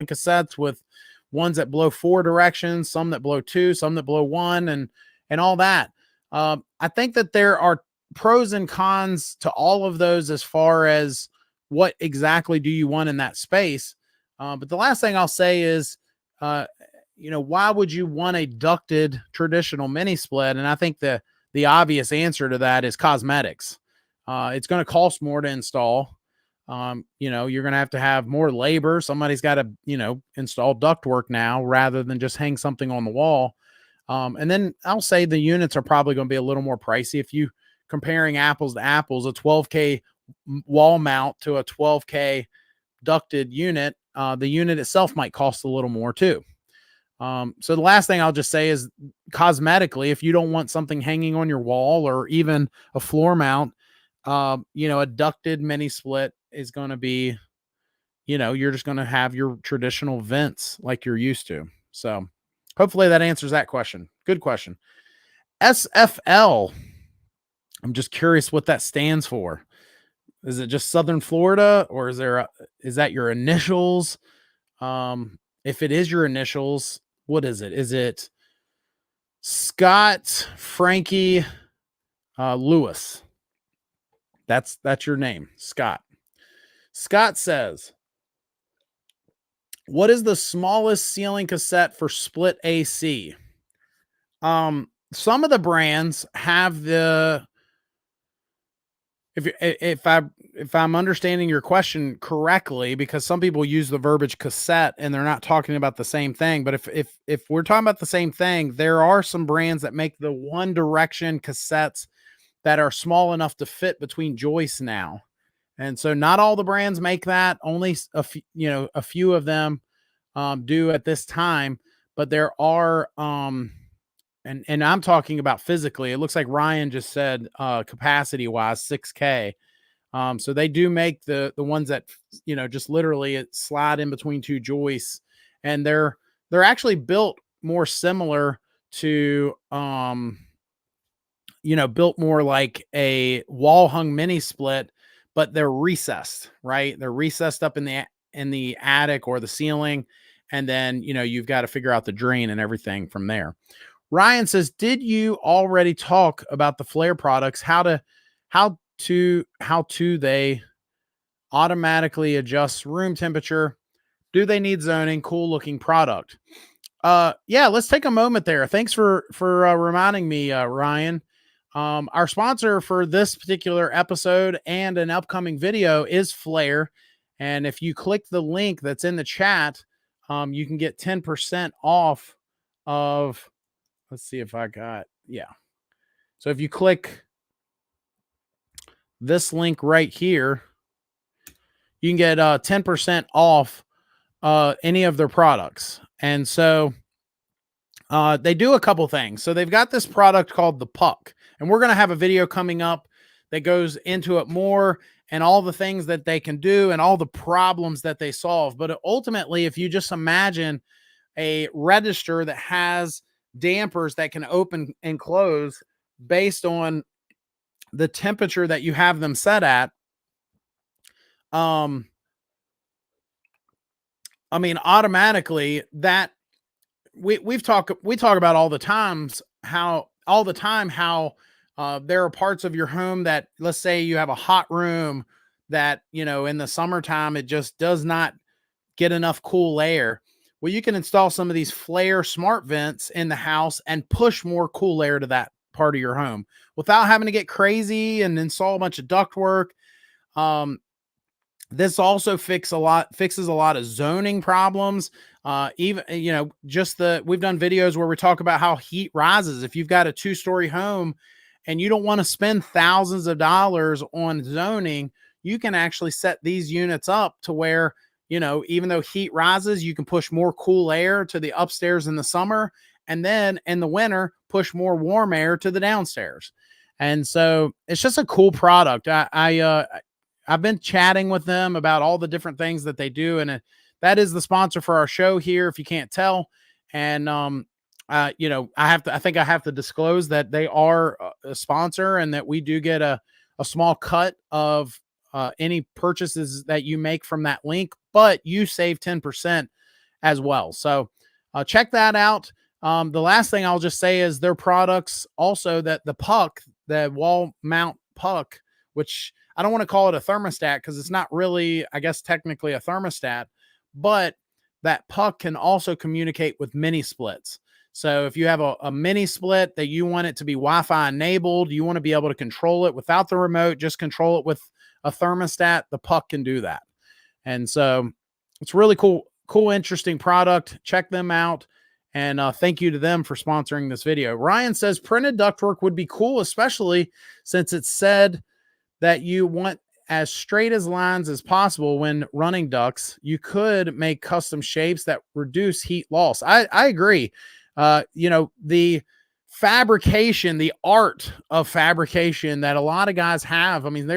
Cassettes with ones that blow 4 directions, some that blow 2, some that blow 1, and all that. I think that there are pros and cons to all of those as far as what exactly do you want in that space. But the last thing I'll say is, why would you want a ducted traditional mini split? And I think the obvious answer to that is cosmetics. It's going to cost more to install. You're going to have more labor. Somebody's got to, install ductwork now rather than just hang something on the wall. And then I'll say the units are probably going to be a little more pricey. If you comparing apples to apples, a 12K wall mount to a 12K ducted unit, the unit itself might cost a little more too. So the last thing I'll just say is cosmetically, if you don't want something hanging on your wall or even a floor mount, a ducted mini split is going to be, you're just going to have your traditional vents like you're used to. So hopefully that answers that question. Good question. SFL. I'm just curious what that stands for. Is it just Southern Florida, or is that your initials? If it is your initials, what is it? Is it Scott Frankie Lewis? That's your name, Scott. Scott says, what is the smallest ceiling cassette for split AC? Some of the brands have if I'm understanding your question correctly, because some people use the verbiage cassette and they're not talking about the same thing. But if we're talking about the same thing, there are some brands that make the one direction cassettes that are small enough to fit between joists now. And so not all the brands make that. Only a few of them do at this time, but there are and I'm talking about physically. It looks like Ryan just said capacity wise 6K. So they do make the ones that just literally slide in between two joists, and they're actually built more similar to built more like a wall hung mini split, but they're recessed, right? They're recessed up in the attic or the ceiling, and then you've got to figure out the drain and everything from there. Ryan says, did you already talk about the flare products? How to they automatically adjust room temperature? Do they need zoning? Cool looking product. Yeah, let's take a moment there. Thanks for reminding me, Ryan. Our sponsor for this particular episode and an upcoming video is Flare. And if you click the link that's in the chat, you can get 10% off of, let's see if I got, yeah. So if you click this link right here, you can get 10% off any of their products. And so they do a couple things. So they've got this product called the Hvac, and we're going to have a video coming up that goes into it more and all the things that they can do and all the problems that they solve. But ultimately, if you just imagine a register that has dampers that can open and close based on the temperature that you have them set at, I mean, automatically that we talk about all the time how there are parts of your home that, let's say you have a hot room that, in the summertime, it just does not get enough cool air. Well, you can install some of these Flare smart vents in the house and push more cool air to that part of your home without having to get crazy and install a bunch of ductwork. This also fixes a lot of zoning problems. Even, we've done videos where we talk about how heat rises. If you've got a 2-story home and you don't want to spend thousands of dollars on zoning, you can actually set these units up to where, even though heat rises, you can push more cool air to the upstairs in the summer, and then in the winter, push more warm air to the downstairs. And so it's just a cool product. I've been chatting with them about all the different things that they do, and that is the sponsor for our show here, if you can't tell. And I think I have to disclose that they are a sponsor and that we do get a small cut of any purchases that you make from that link, but you save 10% as well. So check that out. The last thing I'll just say is their products also, that the Hvac, the wall mount Hvac, which I don't want to call it a thermostat because it's not really, I guess, technically a thermostat, but that Hvac can also communicate with mini splits. So if you have a mini split that you want it to be Wi-Fi enabled, you want to be able to control it without the remote, just control it with a thermostat, the Hvac can do that. And so it's really cool, interesting product. Check them out. And thank you to them for sponsoring this video. Ryan says printed ductwork would be cool, especially since it's said that you want as straight as lines as possible when running ducts. You could make custom shapes that reduce heat loss. I agree. The fabrication, the art of fabrication that a lot of guys have. I mean,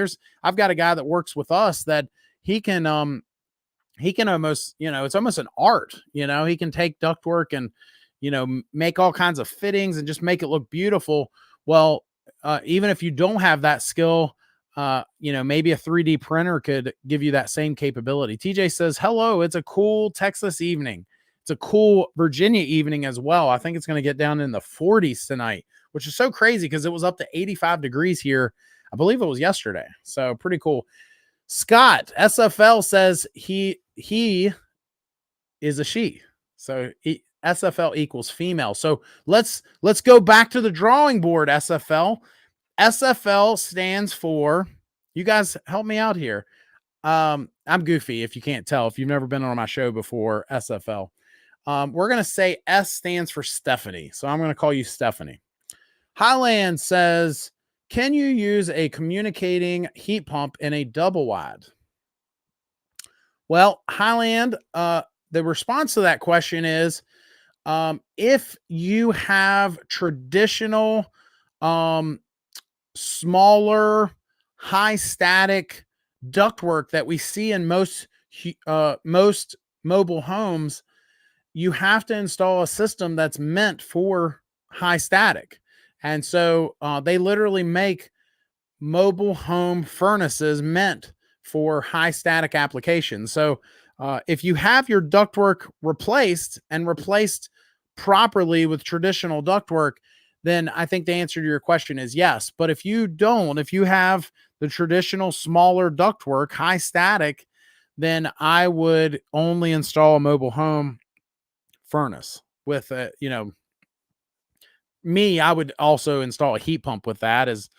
I've got a guy that works with us that he can almost, it's almost an art, he can take ductwork and, make all kinds of fittings and just make it look beautiful. Well, even if you don't have that skill, maybe a 3D printer could give you that same capability. TJ says, hello, it's a cool Texas evening. It's a cool Virginia evening as well. I think it's going to get down in the 40s tonight, which is so crazy because it was up to 85 degrees here. I believe it was yesterday. So pretty cool. Scott SFL says he is a she. So SFL equals female. So let's go back to the drawing board. SFL stands for, you guys help me out here. I'm goofy. If you can't tell, if you've never been on my show before, SFL. We're going to say S stands for Stephanie. So I'm going to call you Stephanie. Highland says, can you use a communicating heat pump in a double wide? Well, Highland, the response to that question is, if you have traditional, smaller, high static ductwork that we see in most mobile homes, you have to install a system that's meant for high static. And so they literally make mobile home furnaces meant for high static applications. So if you have your ductwork replaced properly with traditional ductwork, then I think the answer to your question is yes. But if you don't, if you have the traditional smaller ductwork, high static, then I would only install a mobile home furnace with a, I would also install a heat pump with that as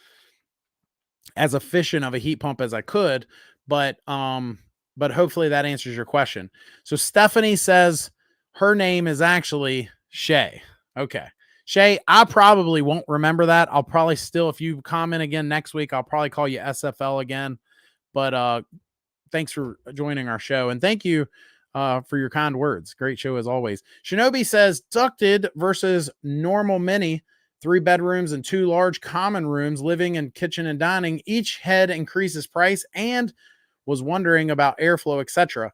efficient of a heat pump as I could, but hopefully that answers your question. So Stephanie says her name is actually Shay. Okay. Shay, I probably won't remember that. I'll probably still, if you comment again next week, I'll probably call you SFL again, but thanks for joining our show. And thank you for your kind words. Great show as always. Shinobi says ducted versus normal mini, 3 bedrooms and 2 large common rooms, living and kitchen and dining. Each head increases price and was wondering about airflow, etc.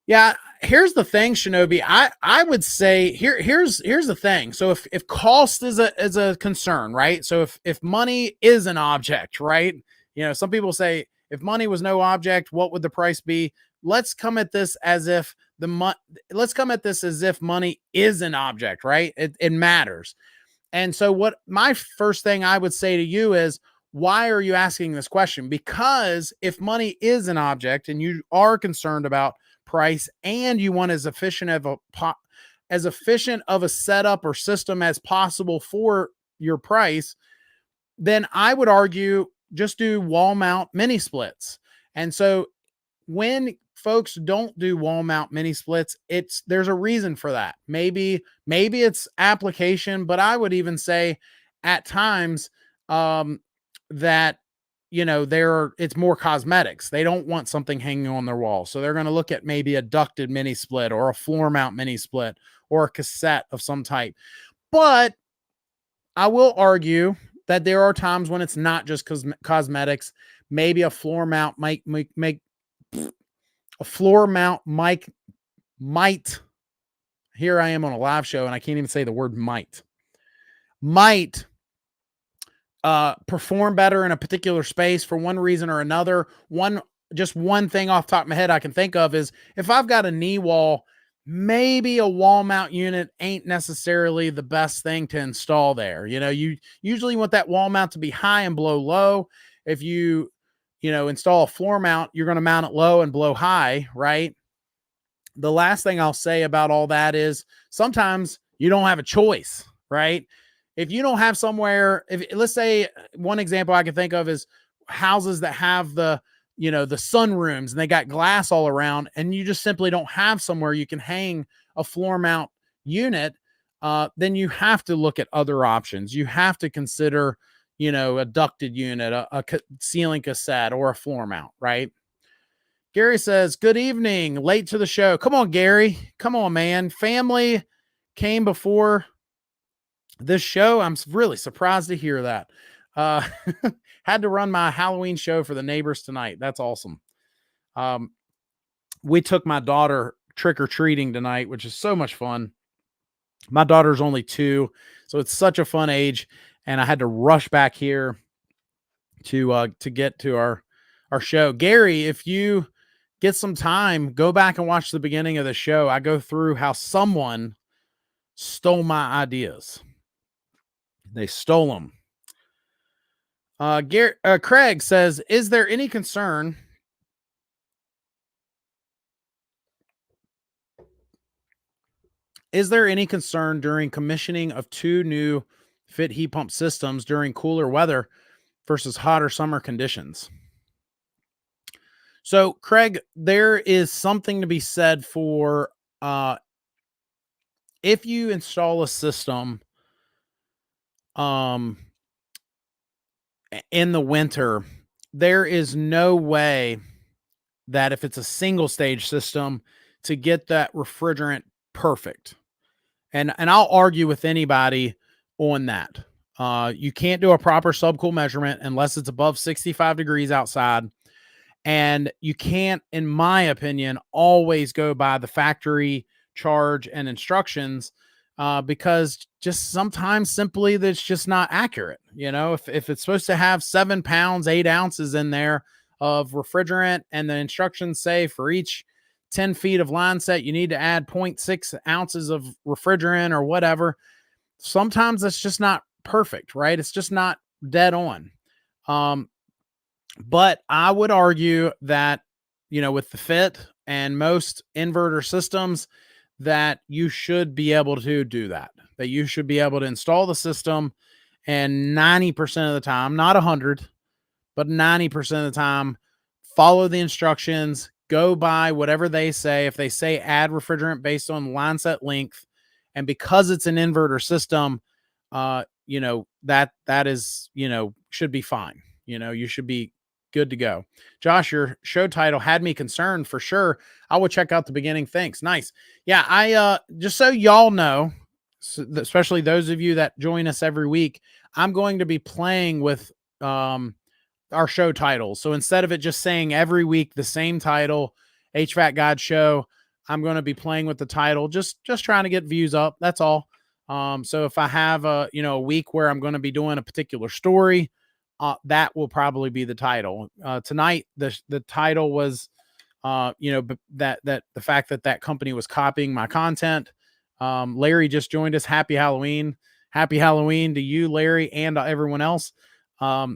Yeah, here's the thing, Shinobi. I would say here's the thing. So if cost is a concern, right? So if money is an object, right? Some people say if money was no object, what would the price be? Let's come at this as if money is an object, right? It matters. And so what my first thing I would say to you is, why are you asking this question? Because if money is an object and you are concerned about price and you want as efficient of a setup or system as possible for your price, then I would argue just do wall mount mini splits. And so when folks don't do wall mount mini splits, there's a reason for that. Maybe it's application, but I would even say at times that it's more cosmetics. They don't want something hanging on their wall, so they're going to look at maybe a ducted mini split or a floor mount mini split or a cassette of some type. But I will argue that there are times when it's not just cosmetics. Maybe a floor mount might here I am on a live show and I can't even say the word might perform better in a particular space for one reason or another. One thing off the top of my head I can think of is if I've got a knee wall, maybe a wall mount unit ain't necessarily the best thing to install there. You usually want that wall mount to be high and blow low. If you install a floor mount, you're going to mount it low and blow high, right? The last thing I'll say about all that is sometimes you don't have a choice, right? If you don't have somewhere, let's say one example I can think of is houses that have the sunrooms and they got glass all around and you just simply don't have somewhere you can hang a floor mount unit, then you have to look at other options. You have to consider, a ducted unit, a ceiling cassette, or a floor mount, right? Gary says, good evening, late to the show. Come on, Gary. Come on, man. Family came before this show. I'm really surprised to hear that. Had to run my Halloween show for the neighbors tonight. That's awesome. We took my daughter trick-or-treating tonight, which is so much fun. My daughter's only 2, so it's such a fun age. And I had to rush back here to get to our show. Gary, if you get some time, go back and watch the beginning of the show. I go through how someone stole my ideas. They stole them. Craig says, is there any concern during commissioning of 2 new fit heat pump systems during cooler weather versus hotter summer conditions? So, Craig, there is something to be said for if you install a system in the winter, there is no way that if it's a single stage system to get that refrigerant perfect. And I'll argue with anybody on that. You can't do a proper subcool measurement unless it's above 65 degrees outside. And you can't, in my opinion, always go by the factory charge and instructions because just sometimes simply that's just not accurate. You know, if it's supposed to have 7 pounds, 8 ounces in there of refrigerant and the instructions say for each 10 feet of line set, you need to add 0.6 ounces of refrigerant or whatever. Sometimes it's just not perfect, right? It's just not dead on. But I would argue that, you know, with the fit and most inverter systems, that you should be able to do that you should be able to install the system and 90% of the time, not 100, but 90% of the time, follow the instructions, go by whatever they say. If they say add refrigerant based on line set length, and because it's an inverter system, you know, that is, you know, should be fine. You know, you should be good to go. Josh, your show title had me concerned for sure. I will check out the beginning. Thanks. Nice. Yeah. I, just so y'all know, especially those of you that join us every week, I'm going to be playing with, our show titles. So instead of it just saying every week the same title, HVAC God Show, I'm going to be playing with the title, just trying to get views up. That's all. So if I have a week where I'm going to be doing a particular story, that will probably be the title. Tonight, the title was, that the fact that company was copying my content. Larry just joined us. Happy Halloween. Happy Halloween to you, Larry, and everyone else. Yeah,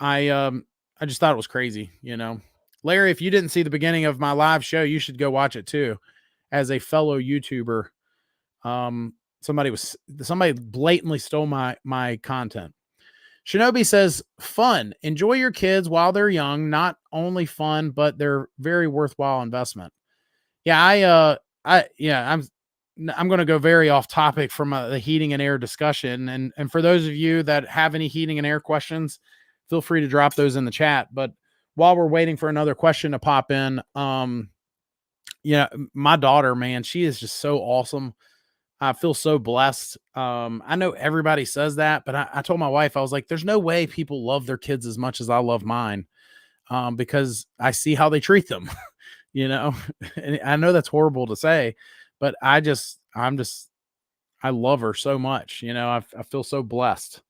I just thought it was crazy, you know. Larry, if you didn't see the beginning of my live show, you should go watch it too. As a fellow YouTuber, somebody blatantly stole my content. Shinobi says, fun. Enjoy your kids while they're young. Not only fun, but they're very worthwhile investment. Yeah, I'm going to go very off topic from the heating and air discussion. And for those of you that have any heating and air questions, feel free to drop those in the chat. But while we're waiting for another question to pop in, my daughter, man, she is just so awesome. I feel so blessed. I know everybody says that, but I told my wife, I was like, there's no way people love their kids as much as I love mine, because I see how they treat them, you know. And I know that's horrible to say, but I love her so much. You know, I feel so blessed.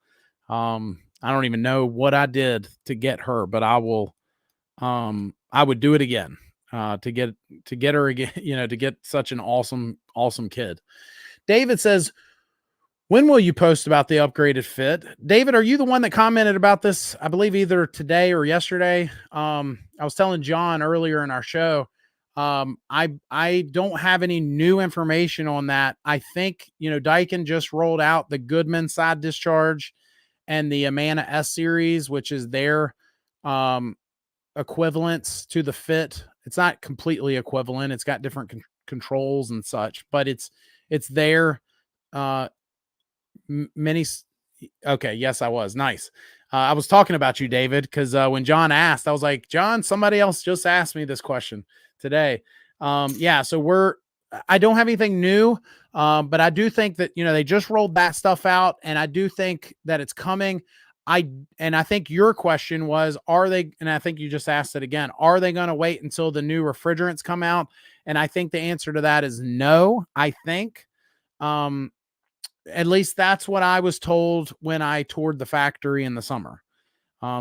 I don't even know what I did to get her, but I would do it again, to get her again, you know, to get such an awesome kid. David says, when will you post about the upgraded fit? David, are you the one that commented about this? I believe either today or yesterday. I was telling John earlier in our show, I don't have any new information on that. I think, Daikin just rolled out the Goodman side discharge and the Amana S series, which is their, equivalents to the fit. It's not completely equivalent. It's got different controls and such, but it's their, mini. Okay. Yes, I was. Nice. I was talking about you, David, because when John asked, I was like, John, somebody else just asked me this question today. So I don't have anything new, but I do think that, they just rolled that stuff out, and I do think that it's coming. I think your question was, and I think you just asked it again, are they going to wait until the new refrigerants come out? And I think the answer to that is no. I think, at least that's what I was told when I toured the factory in the summer.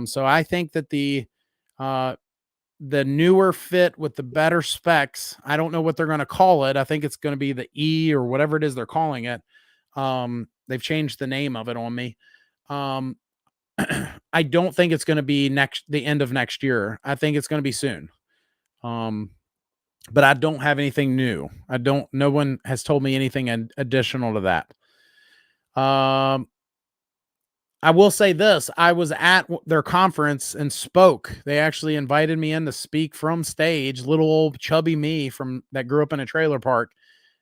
So I think that the newer fit with the better specs, I don't know what they're going to call it. I think it's going to be the E or whatever it is they're calling it. They've changed the name of it on me. I don't think it's going to be the end of next year. I think it's going to be soon. But I don't have anything new. No one has told me anything additional to that. I will say this. I was at their conference and spoke. They actually invited me in to speak from stage, little old chubby me that grew up in a trailer park,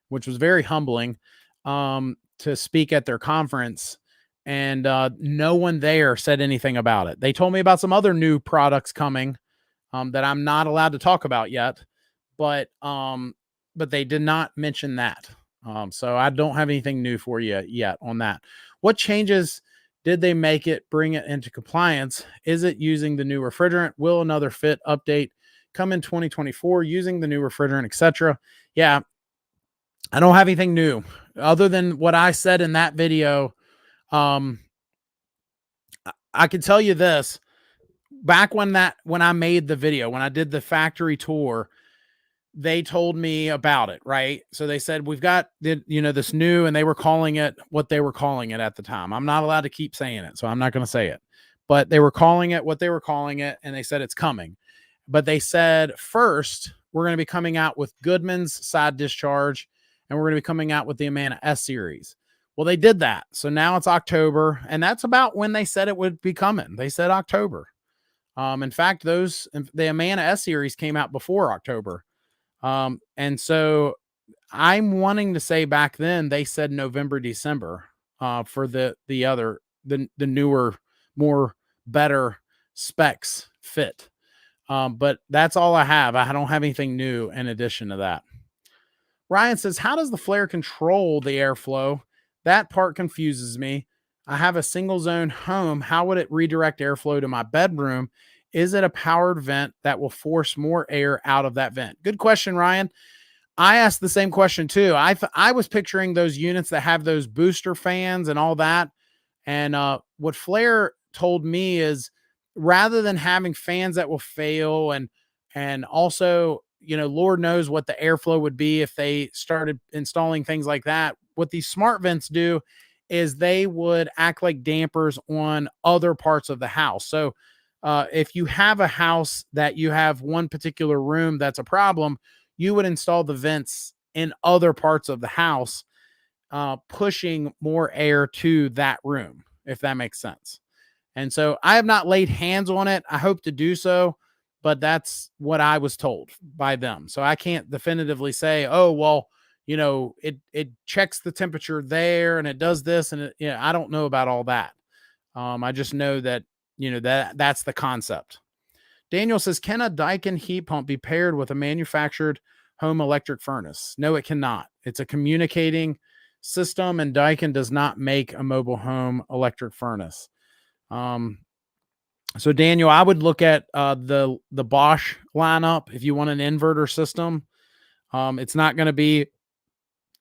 which was very humbling, to speak at their conference. And no one there said anything about it. They told me about some other new products coming that I'm not allowed to talk about yet, but they did not mention that. So I don't have anything new for you yet on that. What changes did they make it bring it into compliance? Is it using the new refrigerant? Will another fit update come in 2024 using the new refrigerant, etc.? Yeah, I don't have anything new other than what I said in that video. I can tell you this. Back when I made the video, when I did the factory tour, they told me about it, right? So they said, we've got this new, and they were calling it what they were calling it at the time. I'm not allowed to keep saying it, so I'm not going to say it, but they were calling it what they were calling it. And they said, it's coming, but they said, first, we're going to be coming out with Goodman's side discharge, and we're going to be coming out with the Amana S series. Well, they did that. So now it's October, and that's about when they said it would be coming. They said October. In fact, the Amana S series came out before October. And so I'm wanting to say back then they said November, December, for the newer, more better specs fit. But that's all I have. I don't have anything new in addition to that. Ryan says, how does the flare control the airflow? That part confuses me. I have a single zone home. How would it redirect airflow to my bedroom? Is it a powered vent that will force more air out of that vent? Good question, Ryan. I asked the same question too. I was picturing those units that have those booster fans and all that. And what Flair told me is, rather than having fans that will fail and also, Lord knows what the airflow would be if they started installing things like that. What these smart vents do is they would act like dampers on other parts of the house. So if you have a house that you have one particular room that's a problem, you would install the vents in other parts of the house, pushing more air to that room, if that makes sense. And so I have not laid hands on it. I hope to do so, but that's what I was told by them. So I can't definitively say, oh, well, it checks the temperature there and it does this. And I don't know about all that. I just know that, that's the concept. Daniel says, can a Daikin heat pump be paired with a manufactured home electric furnace? No, it cannot. It's a communicating system, and Daikin does not make a mobile home electric furnace. So Daniel, I would look at the Bosch lineup if you want an inverter system. It's not going to be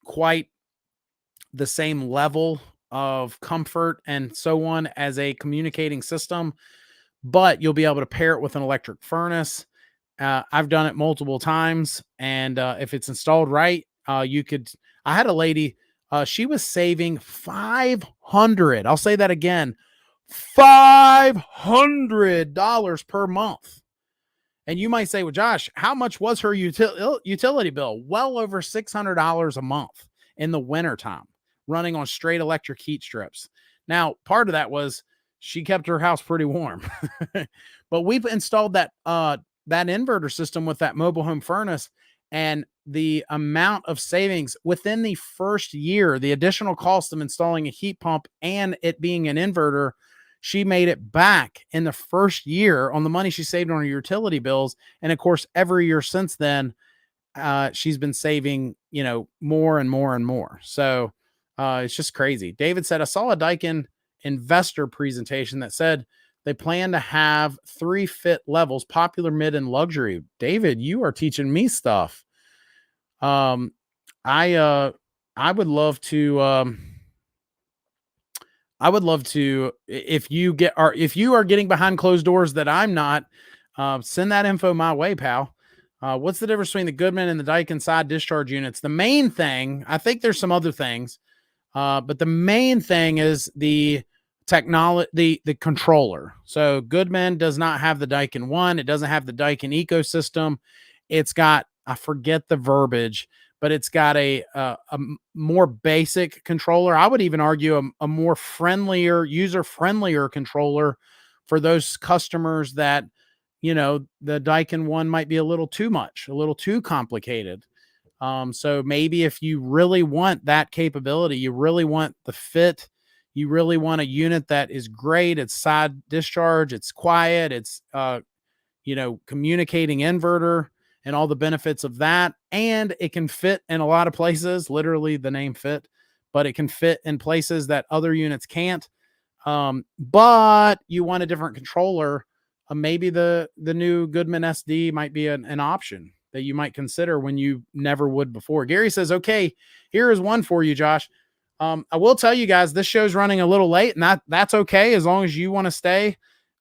quite the same level of comfort and so on as a communicating system, but you'll be able to pair it with an electric furnace. I've done it multiple times, and if it's installed right, you could. I had a lady, she was saving $500. I'll say that again, $500 per month. And you might say, well, Josh, how much was her utility bill? Well over $600 a month in the wintertime, running on straight electric heat strips. Now, part of that was she kept her house pretty warm, but we've installed that inverter system with that mobile home furnace, and the amount of savings within the first year, the additional cost of installing a heat pump and it being an inverter, she made it back in the first year on the money she saved on her utility bills. And of course, every year since then, she's been saving, more and more and more. So it's just crazy. David said, I saw a Daikin investor presentation that said they plan to have 3 fit levels, popular, mid, and luxury. David, you are teaching me stuff. I would love to I would love to, if you are getting behind closed doors that I'm not, send that info my way, pal. What's the difference between the Goodman and the Daikin side discharge units? The main thing, I think there's some other things, but the main thing is the technology, the controller. So Goodman does not have the Daikin 1. It doesn't have the Daikin ecosystem. It's got, I forget the verbiage, but it's got a more basic controller. I would even argue a more friendlier, user-friendlier controller for those customers that, the Daikin 1 might be a little too much, a little too complicated. So maybe if you really want that capability, you really want the fit, you really want a unit that is great, it's side discharge, it's quiet, it's, communicating inverter and all the benefits of that. And it can fit in a lot of places, literally the name fit, but it can fit in places that other units can't. But you want a different controller. Maybe the new Goodman SD might be an option that you might consider when you never would before. Gary says, okay, here is one for you, Josh. I will tell you guys, this show's running a little late, and that's okay. As long as you want to stay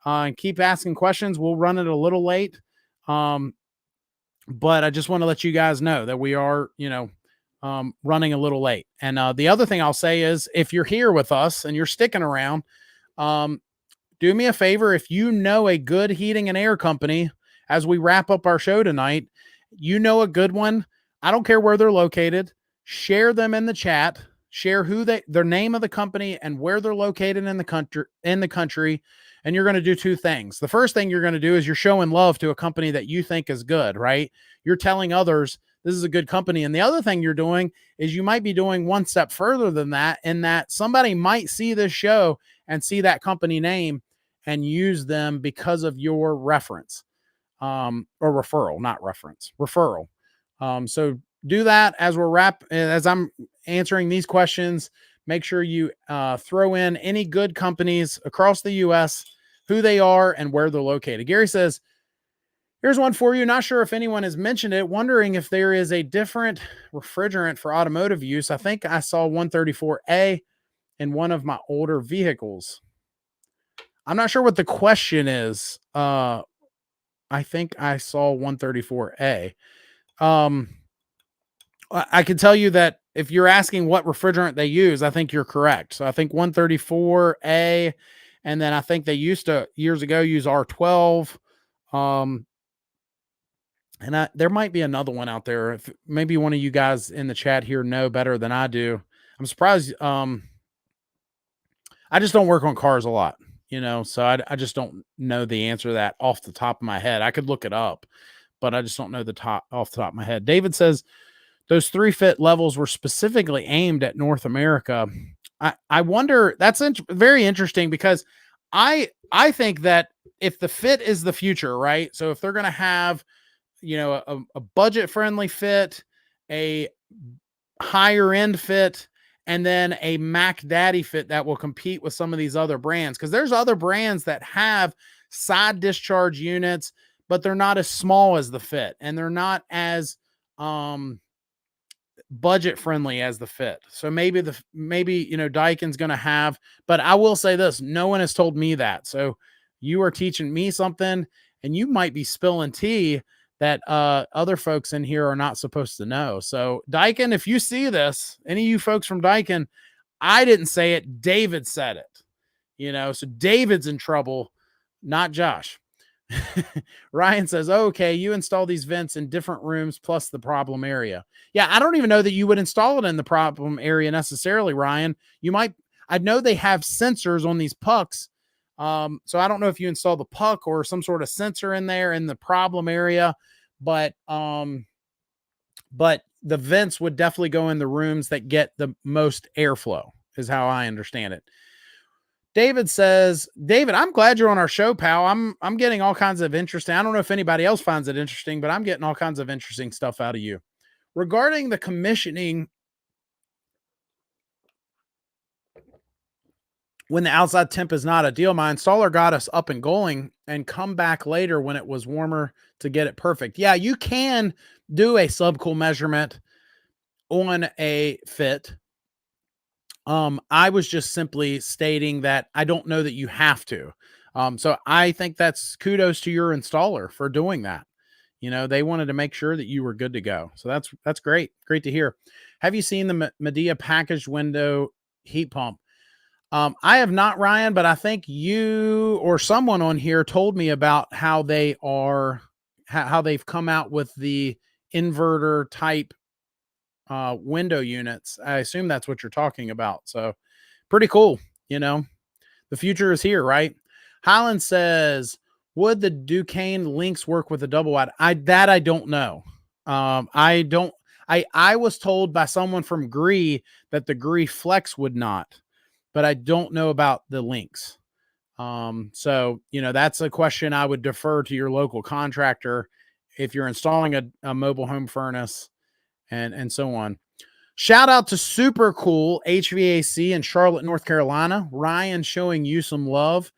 and keep asking questions, we'll run it a little late. But I just want to let you guys know that we are, running a little late. And the other thing I'll say is, if you're here with us and you're sticking around, do me a favor. If you know a good heating and air company, as we wrap up our show tonight, a good one, I don't care where they're located, share them in the chat, share their name of the company and where they're located in the country. And you're going to do two things. The first thing you're going to do is you're showing love to a company that you think is good, right? You're telling others this is a good company. And the other thing you're doing is you might be doing one step further than that, in that somebody might see this show and see that company name and use them because of your reference, or referral, not reference, referral. So do that as I'm answering these questions. Make sure you throw in any good companies across the U.S., who they are, and where they're located. Gary says, here's one for you. Not sure if anyone has mentioned it. Wondering if there is a different refrigerant for automotive use. I think I saw 134A in one of my older vehicles. I'm not sure what the question is. I think I saw 134A. I can tell you that if you're asking what refrigerant they use, I think you're correct. So I think 134A, and then I think they used to years ago use R12. And there might be another one out there. If maybe one of you guys in the chat here know better than I do. I'm surprised. I just don't work on cars a lot, so I just don't know the answer to that off the top of my head. I could look it up, but I just don't know off the top of my head. David says, those 3-fit levels were specifically aimed at North America. I wonder, that's very interesting, because I think that if the fit is the future, right? So if they're going to have, a budget-friendly fit, a higher-end fit, and then a Mac Daddy fit that will compete with some of these other brands, because there's other brands that have side discharge units, but they're not as small as the fit, and they're not as budget friendly as the fit. So maybe Daikin's going to have, but I will say this, no one has told me that. So you are teaching me something, and you might be spilling tea that other folks in here are not supposed to know. So Daikin, if you see this, any of you folks from Daikin, I didn't say it, David said it, so David's in trouble, not Josh. Ryan says, okay, you install these vents in different rooms plus the problem area. Yeah, I don't even know that you would install it in the problem area necessarily, Ryan. I know they have sensors on these pucks. So I don't know if you install the puck or some sort of sensor in there in the problem area, but the vents would definitely go in the rooms that get the most airflow, is how I understand it. David says, David, I'm glad you're on our show, pal. I'm getting all kinds of interesting. I don't know if anybody else finds it interesting, but I'm getting all kinds of interesting stuff out of you. Regarding the commissioning, when the outside temp is not ideal, my installer got us up and going and come back later when it was warmer to get it perfect. Yeah, you can do a subcool measurement on a fit. I was just simply stating that I don't know that you have to. So I think that's kudos to your installer for doing that. You know, they wanted to make sure that you were good to go. So that's great. Great to hear. Have you seen the Medea packaged window heat pump? I have not, Ryan, but I think you or someone on here told me about how they are, how they've come out with the inverter type window units. I assume that's what you're talking about. So pretty cool. You know, the future is here, right? Highland says, would the Daikin links work with a double wide? I don't know. I was told by someone from Gree that the Gree Flex would not, but I don't know about the links. So, you know, that's a question I would defer to your local contractor if you're installing a mobile home furnace and so on. Shout out to Super Cool HVAC in Charlotte, North Carolina. Ryan showing you some love.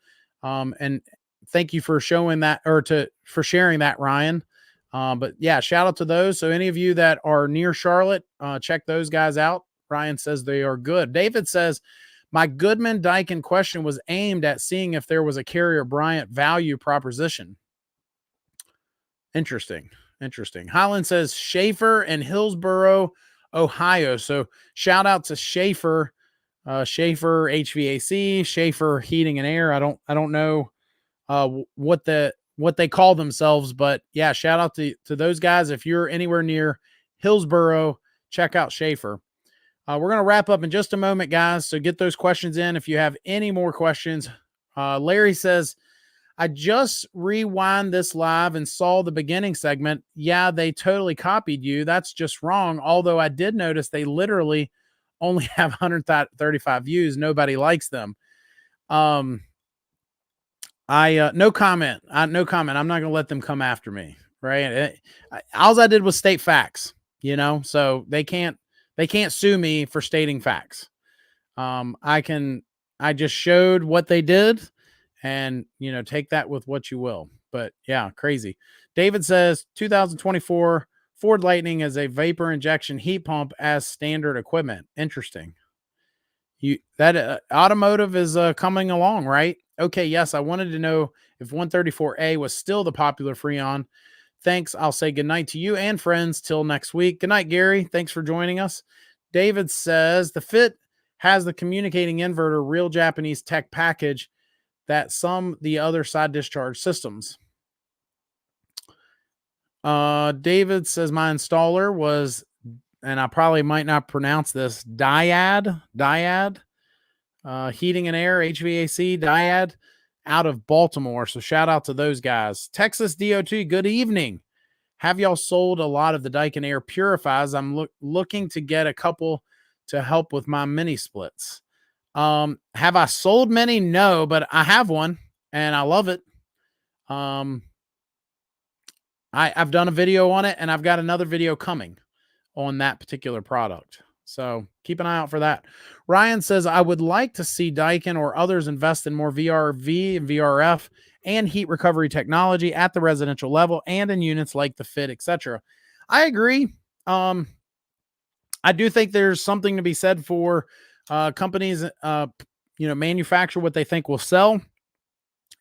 And thank you for showing that, or for sharing that, Ryan. But yeah, shout out to those. So any of you that are near Charlotte, check those guys out. Ryan says they are good. David says, my Goodman Daikin question was aimed at seeing if there was a Carrier Bryant value proposition. Interesting. Highland says Schaefer and Hillsboro, Ohio. So shout out to Schaefer, Schaefer HVAC, Schaefer Heating and Air. I don't know what they call themselves, but yeah, shout out to those guys. If you're anywhere near Hillsboro, check out Schaefer. We're going to wrap up in just a moment, guys. So get those questions in. If you have any more questions, Larry says, I just rewind this live and saw the beginning segment. Yeah, they totally copied you. That's just wrong. Although I did notice they literally only have 135 views. Nobody likes them. No comment. No comment. I'm not going to let them come after me. Right. All I did was state facts, you know, so they can't sue me for stating facts. I just showed what they did. And, you know, take that with what you will. But yeah, crazy. David says 2024 Ford Lightning as a vapor injection heat pump as standard equipment. Interesting. Automotive is coming along, right? Okay, yes, I wanted to know if 134A was still the popular Freon. Thanks. I'll say goodnight to you and friends till next week. Good night, Gary. Thanks for joining us. David says the Fit has the communicating inverter, real Japanese tech package that the other side discharge systems. David says my installer was, and I probably might not pronounce this, Dyad, Heating and Air, HVAC, Dyad, out of Baltimore. So shout out to those guys. Texas DOT, good evening. Have y'all sold a lot of the Daikin Air Purifies? I'm looking to get a couple to help with my mini splits. Have I sold many? No, but I have one and I love it. I've done a video on it and I've got another video coming on that particular product. So keep an eye out for that. Ryan says, I would like to see Daikin or others invest in more VRV and VRF and heat recovery technology at the residential level and in units like the Fit, etc. I agree. I do think there's something to be said for companies, manufacture what they think will sell.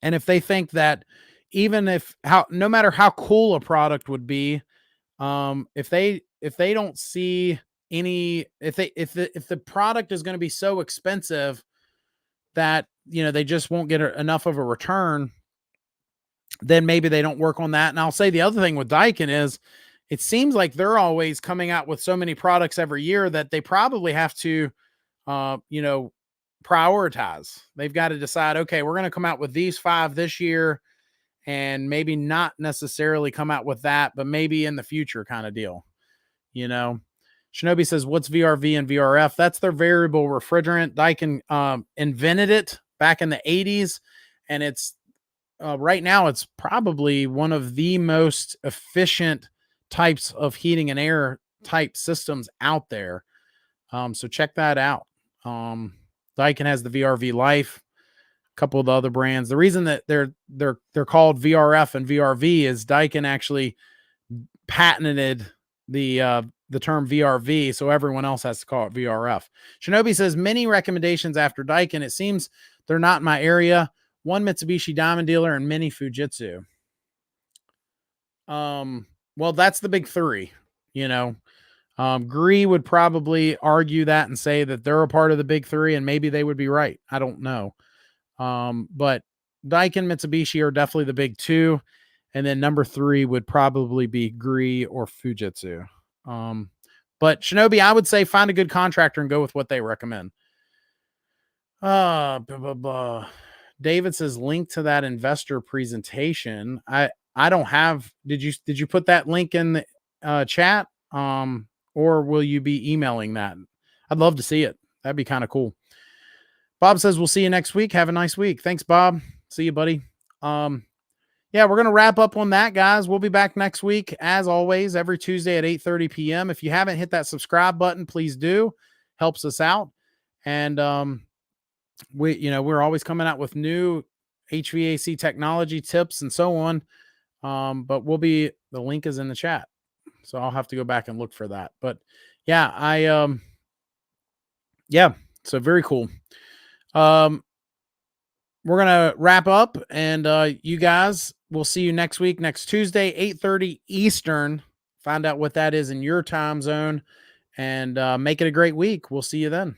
And if they think that no matter how cool a product would be, if they don't see if the product is going to be so expensive that, they just won't get enough of a return, then maybe they don't work on that. And I'll say the other thing with Daikin is it seems like they're always coming out with so many products every year that they probably have to, prioritize. They've got to decide, okay, we're going to come out with these 5 this year and maybe not necessarily come out with that, but maybe in the future kind of deal. Shinobi says, what's VRV and VRF? That's their variable refrigerant. Daikin invented it back in the 80s. And it's right now, it's probably one of the most efficient types of heating and air type systems out there. So check that out. Daikin has the VRV Life, a couple of the other brands. The reason that they're called VRF and VRV is Daikin actually patented the term VRV, so everyone else has to call it VRF. Shinobi says many recommendations after Daikin. It seems they're not in my area. One Mitsubishi Diamond dealer and many Fujitsu. Well, that's the big three. You know, Gree would probably argue that and say that they're a part of the big three, and maybe they would be right. I don't know. But Daikin, Mitsubishi are definitely the big two. And then number 3 would probably be Gree or Fujitsu. But Shinobi, I would say find a good contractor and go with what they recommend. David says link to that investor presentation. I don't have. Did you put that link in the chat? Or will you be emailing that? I'd love to see it. That'd be kind of cool. Bob says we'll see you next week. Have a nice week. Thanks, Bob. See you, buddy. Yeah, we're going to wrap up on that, guys. We'll be back next week, as always, every Tuesday at 8:30 p.m. If you haven't hit that subscribe button, please do. Helps us out. And we're always coming out with new HVAC technology tips and so on. But the link is in the chat. So I'll have to go back and look for that. But yeah, so very cool. We're going to wrap up, and you guys, we'll see you next week, next Tuesday, 8:30 Eastern. Find out what that is in your time zone, and make it a great week. We'll see you then.